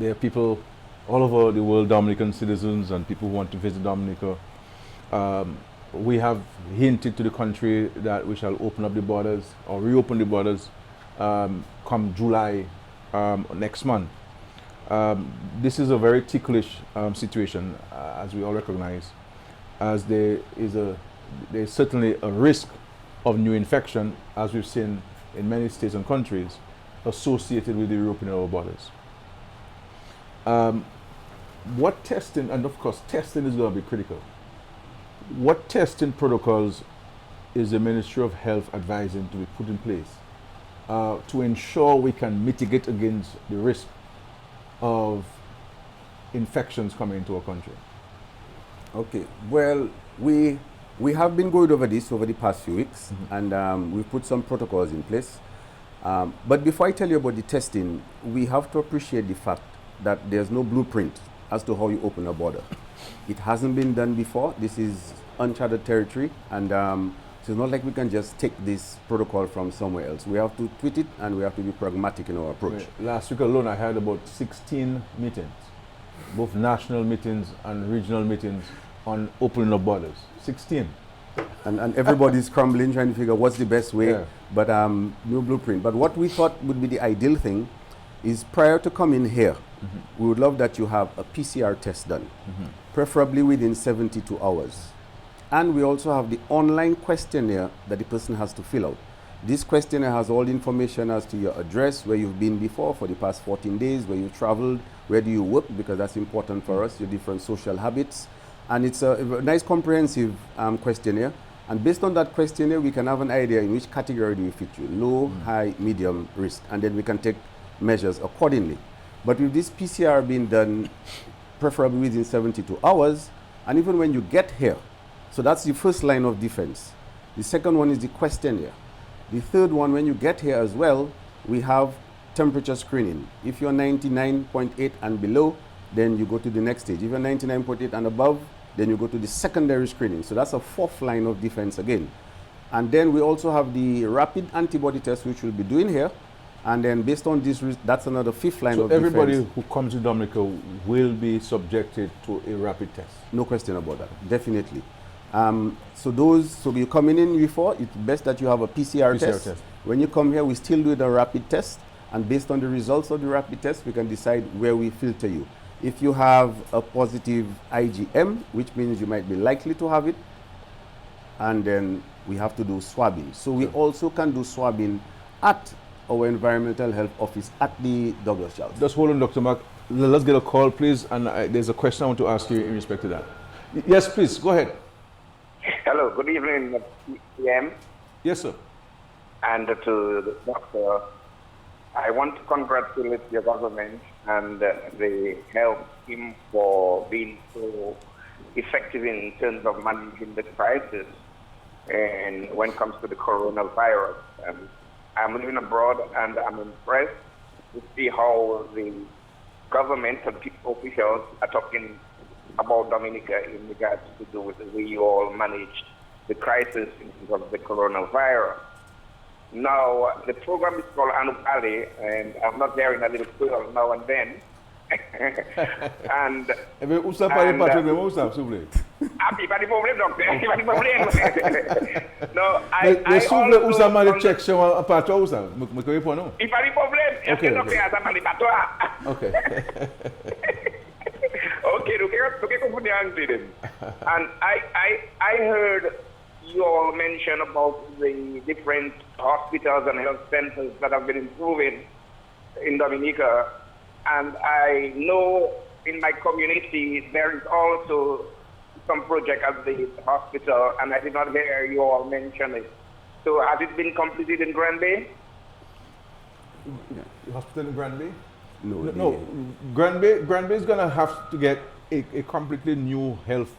Speaker 1: There are people all over the world, Dominican citizens and people who want to visit Dominica. We have hinted to the country that we shall open up the borders or reopen the borders come July next month. This is a very ticklish situation, as we all recognize, as there's certainly a risk of new infection, as we've seen in many states and countries, associated with the reopening of our borders. What testing, and of course testing is going to be critical. What testing protocols is the Ministry of Health advising to be put in place to ensure we can mitigate against the risk of infections coming into our country?
Speaker 7: Okay, well, we have been going over this over the past few weeks, and we've put some protocols in place. But before I tell you about the testing, we have to appreciate the fact that there's no blueprint as to how you open a border. It hasn't been done before. This is uncharted territory, and so it's not like we can just take this protocol from somewhere else. We have to tweak it, and we have to be pragmatic in our approach.
Speaker 1: Last week alone, I had about 16 meetings, both national meetings and regional meetings on opening up borders. 16.
Speaker 7: And everybody's scrambling, trying to figure what's the best way, but no blueprint. But what we thought would be the ideal thing is, prior to coming here, we would love that you have a PCR test done, preferably within 72 hours. And we also have the online questionnaire that the person has to fill out. This questionnaire has all the information as to your address, where you've been before for the past 14 days, where you traveled, where do you work, because that's important for us, your different social habits. And it's a nice comprehensive questionnaire. And based on that questionnaire, we can have an idea in which category do you fit you, low, high, medium risk, and then we can take measures accordingly. But with this PCR being done preferably within 72 hours, and even when you get here, so that's the first line of defense. The second one is the questionnaire. The third one, when you get here as well, we have temperature screening. If you're 99.8 and below, then you go to the next stage. If you're 99.8 and above, then you go to the secondary screening. So that's a fourth line of defense again. And then we also have the rapid antibody test, which we'll be doing here. And then based on this, that's another fifth line of defense. So everybody
Speaker 1: who comes to Dominica will be subjected to a rapid test?
Speaker 7: No question about that, definitely. So you're coming in before, it's best that you have a PCR test. When you come here, we still do the rapid test. And based on the results of the rapid test, we can decide where we filter you. If you have a positive IgM, which means you might be likely to have it, and then we have to do swabbing. So we also can do swabbing at our environmental health office at the Douglas Charles.
Speaker 1: Just hold on, Dr. Mark. Let's get a call, please. And there's a question I want to ask you in respect to that. Yes, please, go ahead.
Speaker 12: Hello, good evening, PM.
Speaker 1: Yes, sir.
Speaker 12: And to the doctor, I want to congratulate your government and the health team for being so effective in terms of managing the crisis and when it comes to the coronavirus. I'm living abroad and I'm impressed to see how the government and officials are talking about Dominica in regards to do with the way you all manage the crisis in terms of the coronavirus. Now, the program is called Anupali, and I'm not hearing a little quill now and then. and Pas de problème, docteur. Pas de problème. No, I also...
Speaker 1: check sur un patron ou ça? Me connais pas non.
Speaker 12: Pas de problème.
Speaker 1: Okay.
Speaker 12: Okay. Okay, okay, and I heard you all mention about the different hospitals and health centers that have been improving in Dominica, and I know in my community there is also some project at the hospital, and I did not hear you all mention it. So has it been completed in Grand Bay?
Speaker 1: The hospital in Grand Bay?
Speaker 7: No.
Speaker 1: Grand Bay is going to have to get a completely new health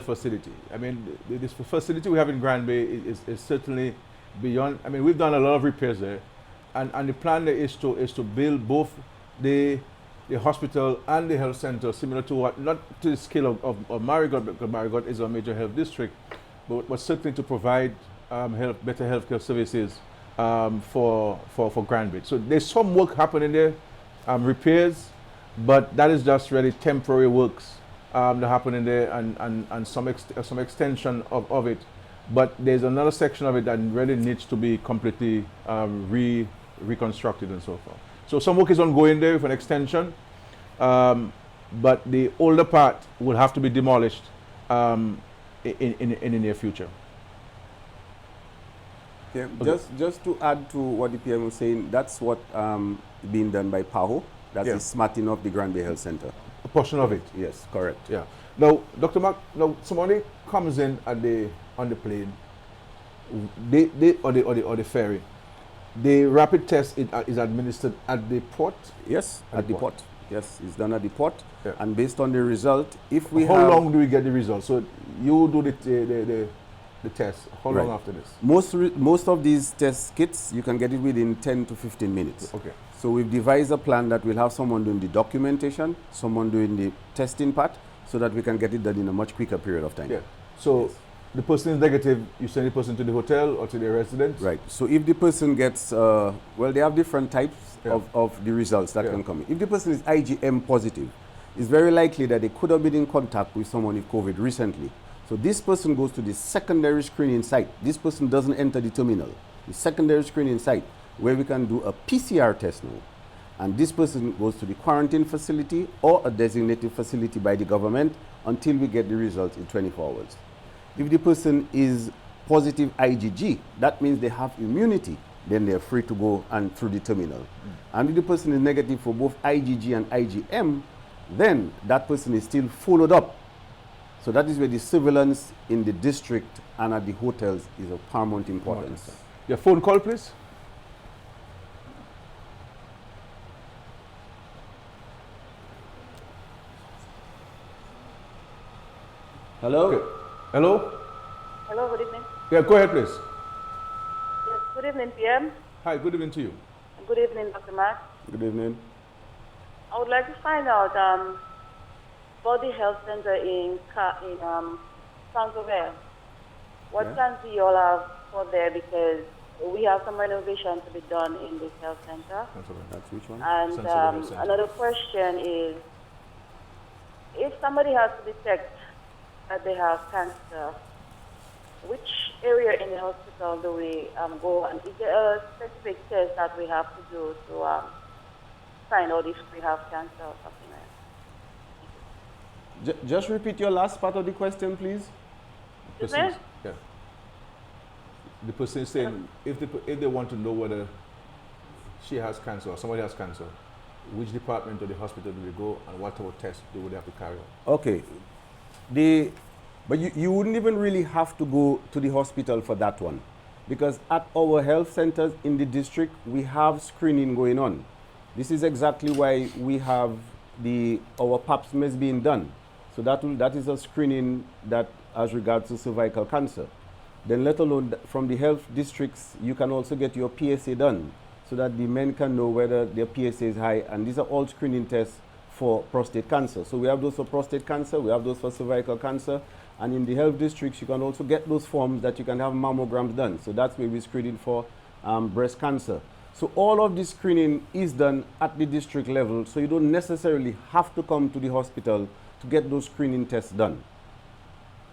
Speaker 1: facility. I mean, this facility we have in Grand Bay is certainly beyond. I mean, we've done a lot of repairs there, and the plan there is to build both the hospital and the health center similar to what, not to the scale of Marigot, because Marigot is a major health district, but certainly to provide better healthcare services for Grand Bay. So there's some work happening there, repairs, but that is just really temporary works that happen in there, and some extension of it. But there's another section of it that really needs to be completely reconstructed and so forth. So some work is ongoing there with an extension, but the older part will have to be demolished in the near future.
Speaker 7: Yeah, okay. Just to add to what the PM was saying, that's what being done by PAHO. That's the smarting of the Grand Bay Health Center.
Speaker 1: A portion of it?
Speaker 7: Yes, correct.
Speaker 1: Yeah. Now, Dr. Mark, now somebody comes in on the plane, or the ferry. The rapid test is administered at the port?
Speaker 7: Yes, at the port. Yes, it's done at the port. Yeah. And based on the result, if we
Speaker 1: How long do we get the result? So you do the test. How long after this?
Speaker 7: Most of these test kits, you can get it within 10 to 15 minutes.
Speaker 1: Okay.
Speaker 7: So we've devised a plan that we'll have someone doing the documentation, someone doing the testing part, so that we can get it done in a much quicker period of time.
Speaker 1: Yeah. So the person is negative, you send the person to the hotel or to their residence?
Speaker 7: Right. So if the person gets, they have different types of the results that can come in. If the person is IgM positive, it's very likely that they could have been in contact with someone with COVID recently. So this person goes to the secondary screening site. This person doesn't enter the terminal. The secondary screening site, where we can do a PCR test now. And this person goes to the quarantine facility or a designated facility by the government until we get the results in 24 hours. If the person is positive IgG, that means they have immunity, then they're free to go and through the terminal. And if the person is negative for both IgG and IgM, then that person is still followed up. So that is where the surveillance in the district and at the hotels is of paramount importance.
Speaker 1: Your phone call, please.
Speaker 7: Hello?
Speaker 1: Okay. Hello?
Speaker 13: Hello, good evening.
Speaker 1: Yeah, go ahead, please.
Speaker 13: Yes, good evening, PM.
Speaker 1: Hi, good evening to you.
Speaker 13: Good evening, Dr. Mark.
Speaker 7: Good evening.
Speaker 13: I would like to find out about the health center in Saint-Sauveur. What plans do you all have for there? Because we have some renovation to be done in this health center.
Speaker 7: That's which one?
Speaker 13: And another question is, if somebody has to detect that they have cancer, which area in the hospital do we go, and is there a specific test that we have to do to find out if we have cancer or something like that?
Speaker 7: Just repeat your last part of the question, please.
Speaker 1: The person is saying if they want to know whether she has cancer or somebody has cancer, which department of the hospital do they go and what type of test they would have to carry out?
Speaker 7: Okay. But you wouldn't even really have to go to the hospital for that one, because at our health centers in the district, we have screening going on. This is exactly why we have our pap smears being done, So that is a screening that as regards to cervical cancer. Then let alone from the health districts, you can also get your PSA done so that the men can know whether their PSA is high. And these are all screening tests for prostate cancer. So we have those for prostate cancer, we have those for cervical cancer. And in the health districts, you can also get those forms that you can have mammograms done. So that's where we're screening for breast cancer. So all of this screening is done at the district level. So you don't necessarily have to come to the hospital to get those screening tests done.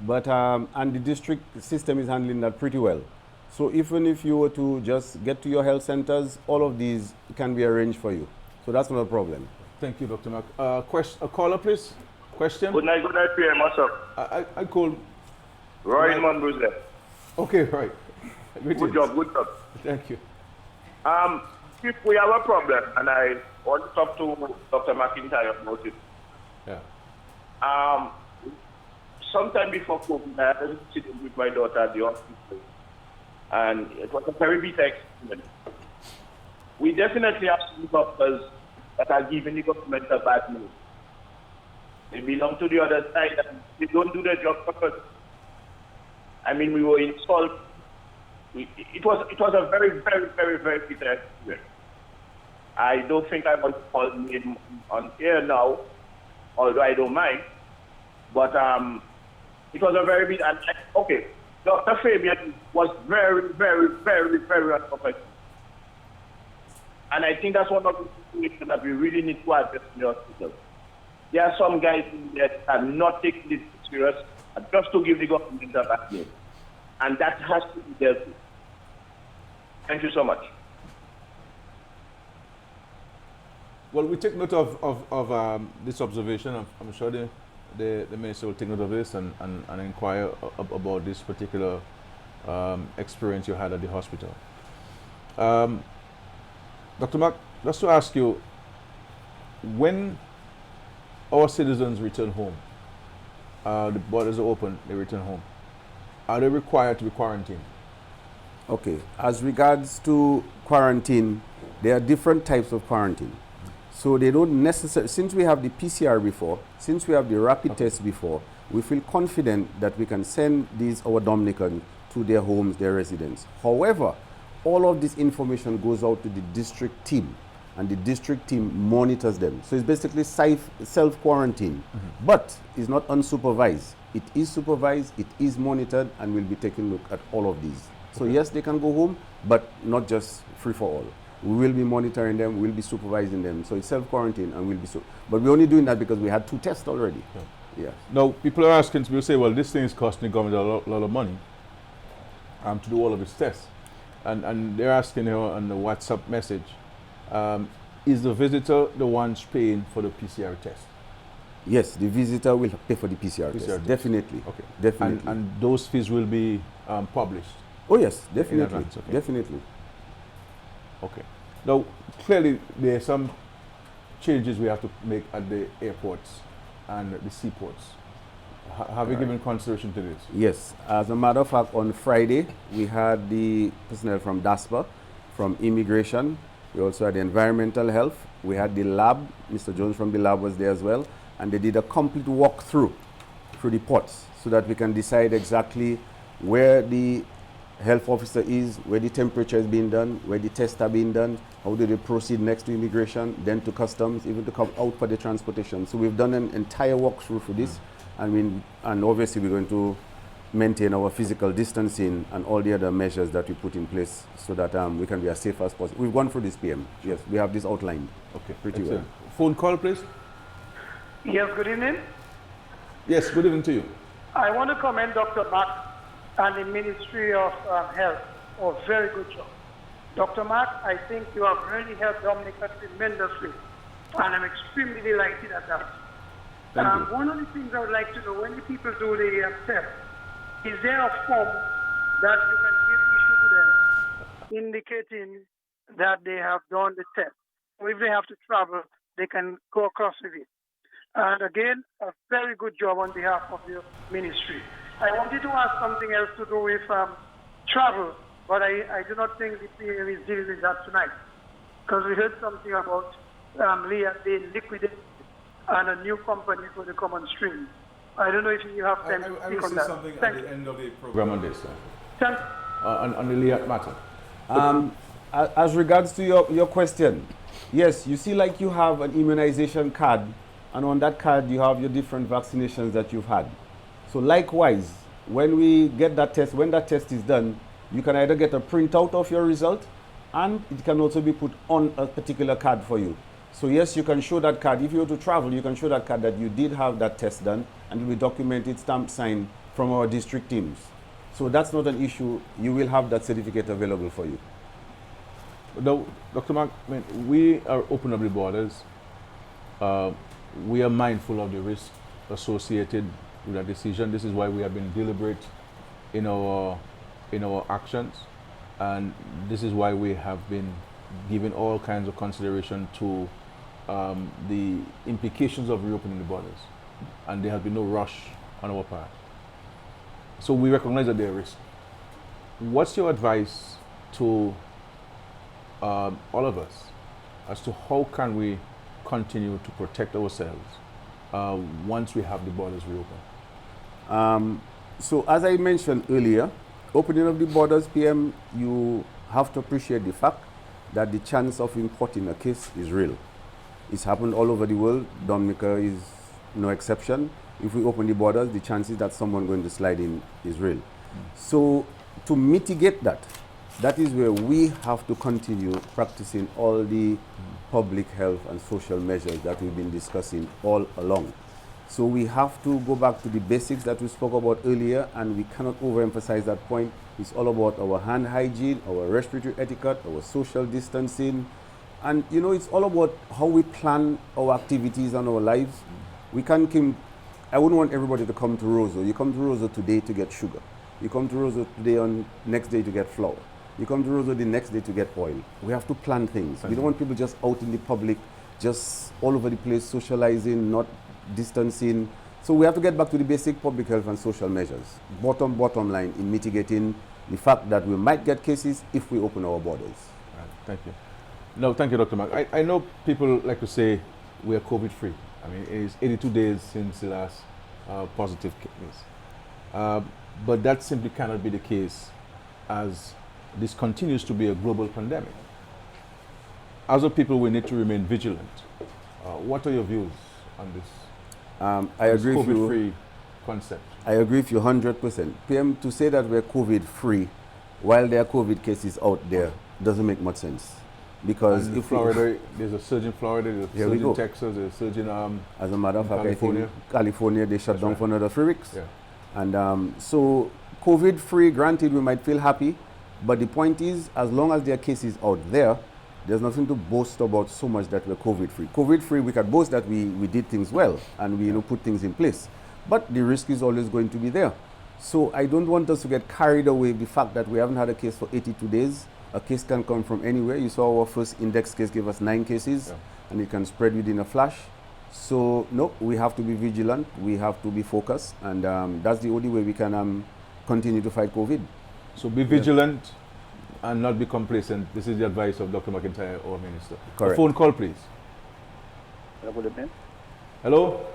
Speaker 7: But, and the district system is handling that pretty well. So even if you were to just get to your health centers, all of these can be arranged for you. So that's not a problem.
Speaker 1: Thank you, Dr. Mack. A caller, please. Question?
Speaker 14: Good night, PM. What's up?
Speaker 1: I called.
Speaker 14: Roy Monbruce.
Speaker 1: Okay, right.
Speaker 14: Good job, good job.
Speaker 1: Thank you.
Speaker 14: If we have a problem, and I want to talk to Dr. McIntyre about it.
Speaker 1: Yeah.
Speaker 14: Sometime before COVID, I had a sitting with my daughter at the hospital, and it was a very bitter experience. We definitely have some doctors that are giving the government a bad news. They belong to the other side, and they don't do their job properly. I mean, we were insulted. It was a very, very, very, very bitter experience. I don't think I want to call him on air now, although I don't mind. But it was a very big, and okay, Dr. Fabian was very, very, very, very unprofessional. And I think that's one of the situations that we really need to address in the hospital. There are some guys in there that are not taking this serious, just to give the government a bad name. And that has to be dealt with. Thank you so much.
Speaker 1: Well, we take note of this observation. I'm sure the minister will take note of this and inquire about this particular experience you had at the hospital. Dr. Mack, just to ask you, when our citizens return home, the borders are open, they return home, are they required to be quarantined?
Speaker 7: Okay, as regards to quarantine, there are different types of quarantine. So they don't necessarily, since we have the PCR before, since we have the rapid test before, we feel confident that we can send these, our Dominicans, to their homes, their residence. However, all of this information goes out to the district team, and the district team monitors them. So it's basically self-quarantine, but it's not unsupervised. It is supervised, it is monitored, and we'll be taking a look at all of these. So yes, they can go home, but not just free for all. We will be monitoring them, we'll be supervising them. So it's self-quarantine, and we'll be but we're only doing that because we had 2 tests already. Yeah.
Speaker 1: Now, people are asking, people say, well, this thing is costing the government a lot of money to do all of its tests. And they're asking here on the WhatsApp message, is the visitor the one paying for the PCR test?
Speaker 7: Yes, the visitor will pay for the PCR test. Definitely.
Speaker 1: Okay.
Speaker 7: Definitely.
Speaker 1: And those fees will be published?
Speaker 7: Oh yes, definitely.
Speaker 1: Advance, okay.
Speaker 7: Definitely.
Speaker 1: Okay. Now, clearly there are some changes we have to make at the airports and the seaports. Have you given consideration to this?
Speaker 7: Yes. As a matter of fact, on Friday, we had the personnel from DASPA, from Immigration. We also had the Environmental Health. We had the lab. Mr. Jones from the lab was there as well. And they did a complete walkthrough through the ports so that we can decide exactly where the health officer is, where the temperature is being done, where the tests are being done, how do they proceed next to immigration, then to customs, even to come out for the transportation. So we've done an entire walkthrough for this. And obviously we're going to maintain our physical distancing and all the other measures that we put in place so that we can be as safe as possible. We've gone through this, PM. Yes, we have this outlined.
Speaker 1: Okay,
Speaker 7: pretty well.
Speaker 1: Phone call, please.
Speaker 15: Yes, good evening.
Speaker 1: Yes, good evening to you.
Speaker 15: I want to commend Dr. Mack and the Ministry of Health for a very good job. Dr. Mack, I think you have really helped Dominica tremendously, and I'm extremely delighted at that. One of the things I would like to know, when the people do the test, is there a form that you can give issue to them indicating that they have done the test? Or if they have to travel, they can go across with it. And again, a very good job on behalf of your ministry. I wanted to ask something else to do with travel, but I do not think the PM is dealing with that tonight. Because we heard something about Leah being liquidated and a new company is going to come on stream. I don't know if you have time to
Speaker 1: I
Speaker 15: speak
Speaker 1: will
Speaker 15: on
Speaker 1: say
Speaker 15: that.
Speaker 1: something
Speaker 15: Thank
Speaker 1: at
Speaker 15: you.
Speaker 1: the end of the program on this,
Speaker 15: Thank
Speaker 1: on the Liat matter.
Speaker 7: As regards to your question, yes, you see like you have an immunization card, and on that card you have your different vaccinations that you've had. So likewise, when we get that test, when that test is done, you can either get a printout of your result, and it can also be put on a particular card for you. So yes, you can show that card. If you were to travel, you can show that card that you did have that test done, and it will be documented, stamped, signed from our district teams. So that's not an issue. You will have that certificate available for you.
Speaker 1: No, Dr. Mark, I mean, we are opening up the borders. We are mindful of the risk associated with that decision. This is why we have been deliberate in our actions, and this is why we have been giving all kinds of consideration to the implications of reopening the borders, and there has been no rush on our part. So we recognize that there are risks. What's your advice to all of us as to how can we continue to protect ourselves once we have the borders reopened?
Speaker 7: So as I mentioned earlier, opening of the borders, PM, you have to appreciate the fact that the chance of importing a case is real. It's happened all over the world. Dominica is no exception. If we open the borders, the chances that someone going to slide in is real. So to mitigate that, that is where we have to continue practicing all the public health and social measures that we've been discussing all along. So we have to go back to the basics that we spoke about earlier, and we cannot overemphasize that point. It's all about our hand hygiene, our respiratory etiquette, our social distancing, and you know, it's all about how we plan our activities and our lives. We can't come, I wouldn't want everybody to come to Roseau. You come to Roseau today to get sugar. You come to Roseau today on next day to get flour. You come to Roseau the next day to get oil. We have to plan things. We don't want people just out in the public, just all over the place, socializing, not distancing. So we have to get back to the basic public health and social measures. Bottom line in mitigating the fact that we might get cases if we open our borders.
Speaker 1: Right. Thank you. No, thank you, Dr. Mark. I know people like to say we are COVID-free. I mean, it's 82 days since the last positive case. But that simply cannot be the case, as this continues to be a global pandemic. As a people, we need to remain vigilant. What are your views on this?
Speaker 7: I agree with you.
Speaker 1: COVID-free concept.
Speaker 7: I agree with you 100%. PM, to say that we're COVID-free while there are COVID cases out there doesn't make much sense. Because
Speaker 1: and
Speaker 7: if
Speaker 1: Florida, there's a surge in Florida, there's a surge in Texas, there's a surge in
Speaker 7: as a matter of fact,
Speaker 1: California.
Speaker 7: I think California, they shut down for another 3 weeks.
Speaker 1: Yeah.
Speaker 7: And so COVID-free, granted, we might feel happy, but the point is, as long as there are cases out there, there's nothing to boast about so much that we're COVID-free. COVID-free, we can boast that we did things well and we put things in place. But the risk is always going to be there. So I don't want us to get carried away with the fact that we haven't had a case for 82 days. A case can come from anywhere. You saw our first index case gave us 9 cases, and it can spread within a flash. So no, we have to be vigilant. We have to be focused, and that's the only way we can continue to fight COVID.
Speaker 1: So be vigilant and not be complacent. This is the advice of Dr. McIntyre, our minister.
Speaker 7: Correct.
Speaker 1: A phone call, please.
Speaker 16: Hello, good evening.
Speaker 1: Hello?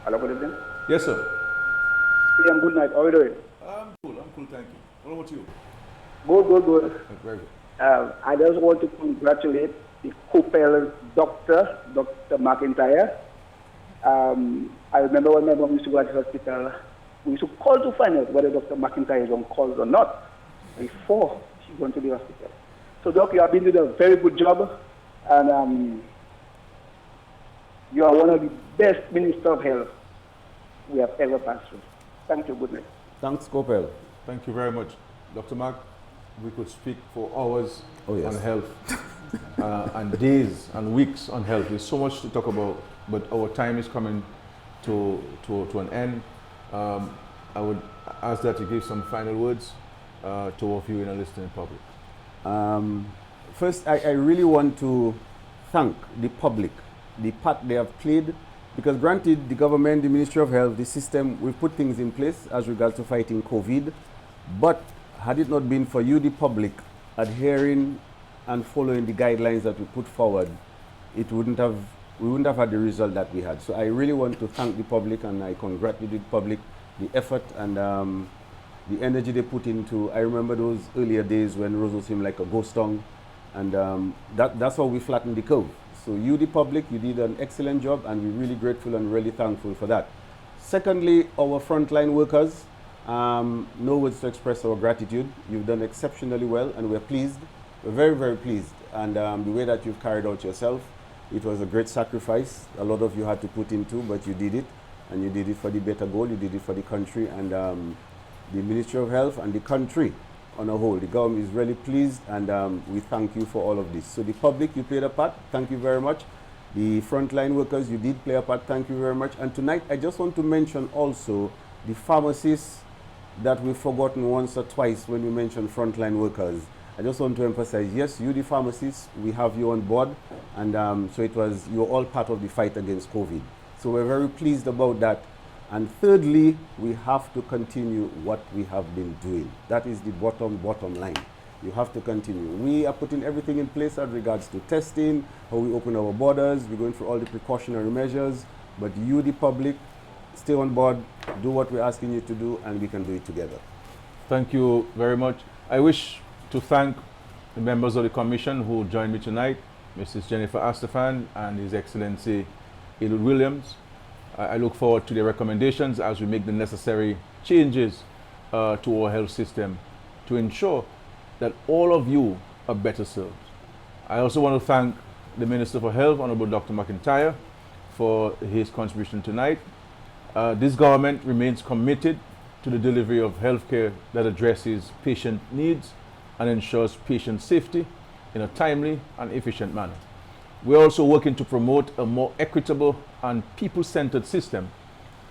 Speaker 16: Hello, good evening.
Speaker 1: Yes, sir.
Speaker 16: PM, good night. How are you doing?
Speaker 1: I'm cool, thank you. What about you?
Speaker 16: Good.
Speaker 1: Very good.
Speaker 16: I just want to congratulate the COPEL doctor, Dr. McIntyre. I remember when my mom used to go to the hospital, we used to call to find out whether Dr. McIntyre is on calls or not before she went to the hospital. So, Doc, you have been doing a very good job, and you are one of the best ministers of health we have ever passed through. Thank you. Good night.
Speaker 7: Thanks, Copel.
Speaker 1: Thank you very much. Dr. Mark, we could speak for hours on health and days and weeks on health. There's so much to talk about, but our time is coming to an end. I would ask that you give some final words to our viewing and listening public.
Speaker 7: First, I really want to thank the public, the part they have played, because granted, the government, the Ministry of Health, the system, we've put things in place as regards to fighting COVID, but had it not been for you, the public, adhering and following the guidelines that we put forward, it wouldn't have we wouldn't have had the result that we had. So I really want to thank the public, and I congratulate the public, the effort and the energy they put into. I remember those earlier days when Roseau seemed like a ghost town, and that's how we flattened the curve. So you, the public, you did an excellent job, and we're really grateful and really thankful for that. Secondly, our frontline workers, no words to express our gratitude. You've done exceptionally well, and we're pleased. We're very, very pleased. And the way that you've carried out yourself, it was a great sacrifice. A lot of you had to put into, but you did it. And you did it for the better goal. You did it for the country and the Ministry of Health and the country on a whole. The government is really pleased, and we thank you for all of this. So the public, you played a part. Thank you very much. The frontline workers, you did play a part. Thank you very much. And tonight, I just want to mention also the pharmacists that we've forgotten once or twice when we mention frontline workers. I just want to emphasize, yes, you, the pharmacists, we have you on board. And so you're all part of the fight against COVID. So we're very pleased about that. And thirdly, we have to continue what we have been doing. That is the bottom line. You have to continue. We are putting everything in place as regards to testing, how we open our borders. We're going through all the precautionary measures. But you, the public, stay on board, do what we're asking you to do, and we can do it together.
Speaker 1: Thank you very much. I wish to thank the members of the commission who joined me tonight, Mrs. Jennifer Astafan and His Excellency Edward Williams. I look forward to their recommendations as we make the necessary changes to our health system to ensure that all of you are better served. I also want to thank the Minister for Health, Honorable Dr. McIntyre, for his contribution tonight. This government remains committed to the delivery of healthcare that addresses patient needs and ensures patient safety in a timely and efficient manner. We're also working to promote a more equitable and people-centered system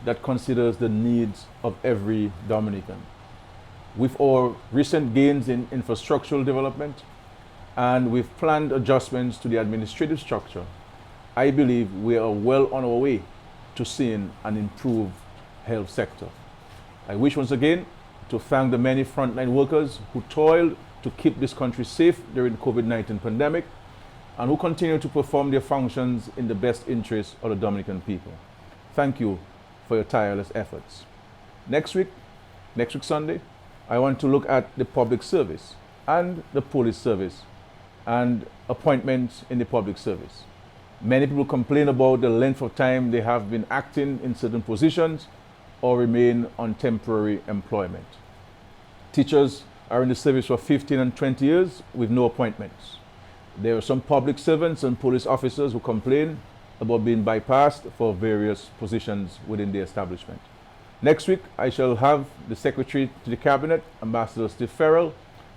Speaker 1: that considers the needs of every Dominican. With our recent gains in infrastructural development and with planned adjustments to the administrative structure, I believe we are well on our way to seeing an improved health sector. I wish once again to thank the many frontline workers who toiled to keep this country safe during the COVID-19 pandemic and who continue to perform their functions in the best interest of the Dominican people. Thank you for your tireless efforts. Next week Sunday, I want to look at the public service and the police service and appointments in the public service. Many people complain about the length of time they have been acting in certain positions or remain on temporary employment. Teachers are in the service for 15 and 20 years with no appointments. There are some public servants and police officers who complain about being bypassed for various positions within the establishment. Next week, I shall have the Secretary to the Cabinet, Ambassador Steve Farrell,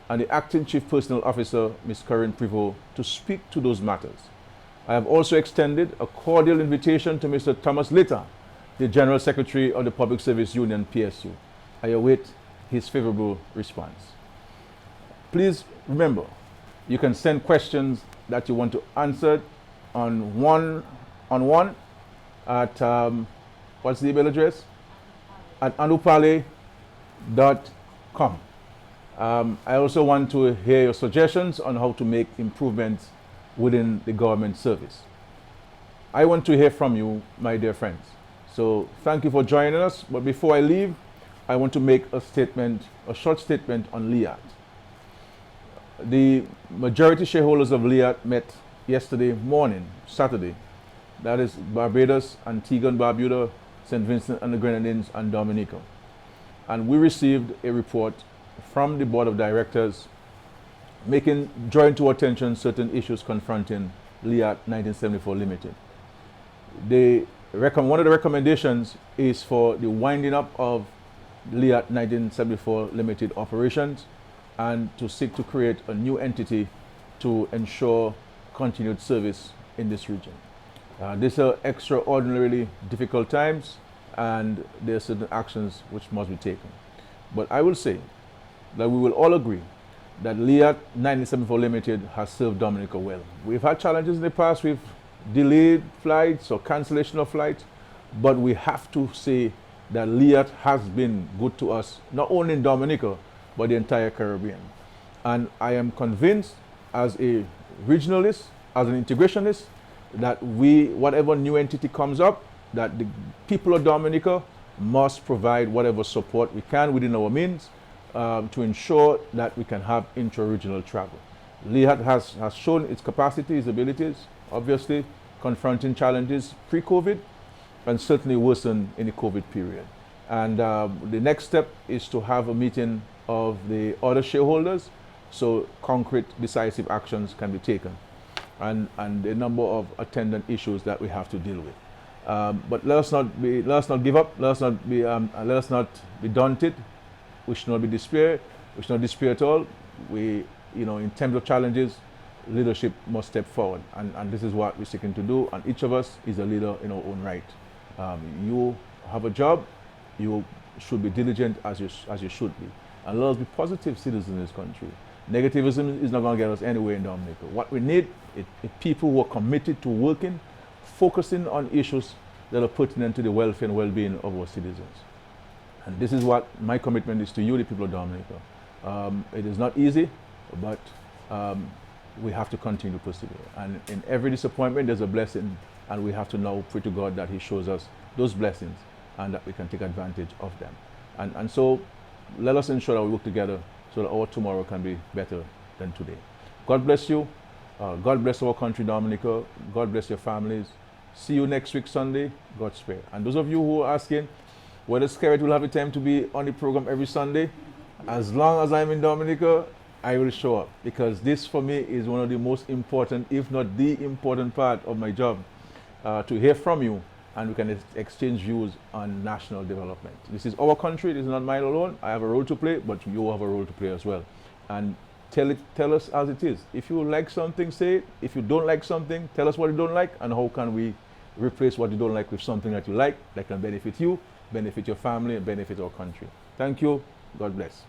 Speaker 1: and the Acting Chief Personnel Officer, Ms. Corinne Privot, to speak to those matters. I have also extended a cordial invitation to Mr. Thomas Litter, the General Secretary of the Public Service Union, PSU. I await his favorable response. Please remember, you can send questions that you want to answer on one-on-one at, what's the email address? At anupale.com. I also want to hear your suggestions on how to make improvements within the government service. I want to hear from you, my dear friends. So thank you for joining us. But before I leave, I want to make a short statement on LIAT. The majority shareholders of LIAT met yesterday morning, Saturday. That is Barbados, Antigua and Barbuda, St. Vincent and the Grenadines, and Dominica. And we received a report from the Board of Directors drawing to our attention certain issues confronting LIAT 1974 Limited. One of the recommendations is for the winding up of LIAT 1974 Limited operations and to seek to create a new entity to ensure continued service in this region. These are extraordinarily difficult times, and there are certain actions which must be taken. But I will say that we will all agree that LIAT 1974 Limited has served Dominica well. We've had challenges in the past with delayed flights or cancellation of flights, but we have to say that LIAT has been good to us, not only in Dominica, but the entire Caribbean. And I am convinced as a regionalist, as an integrationist, that whatever new entity comes up, that the people of Dominica must provide whatever support we can within our means to ensure that we can have intra-regional travel. LIHAT has shown its capacity, its abilities, obviously confronting challenges pre-COVID and certainly worsened in the COVID period. And the next step is to have a meeting of the other shareholders so concrete, decisive actions can be taken and a number of attendant issues that we have to deal with. But let us not give up. Let us not be daunted. We should not be despair. We should not despair at all. In terms of challenges, leadership must step forward, and this is what we're seeking to do. And each of us is a leader in our own right. You have a job. You should be diligent as you should be, and let us be positive citizens in this country. Negativism is not going to get us anywhere in Dominica. What we need is people who are committed to working, focusing on issues that are pertinent to the welfare and well-being of our citizens. And this is what my commitment is to you, the people of Dominica. It is not easy, but we have to continue to persevere. And in every disappointment, there's a blessing, and we have to now pray to God that He shows us those blessings and that we can take advantage of them. And so let us ensure that we work together so that our tomorrow can be better than today. God bless you. God bless our country, Dominica. God bless your families. See you next week, Sunday. God's spare. And those of you who are asking whether Skerrit will have a time to be on the program every Sunday, as long as I'm in Dominica, I will show up, because this for me is one of the most important, if not the important part of my job, to hear from you and we can exchange views on national development. This is our country, this is not mine alone. I have a role to play, but you have a role to play as well. And tell us as it is. If you like something, say it. If you don't like something, tell us what you don't like, and how can we replace what you don't like with something that you like, that can benefit you, benefit your family, and benefit our country. Thank you. God bless.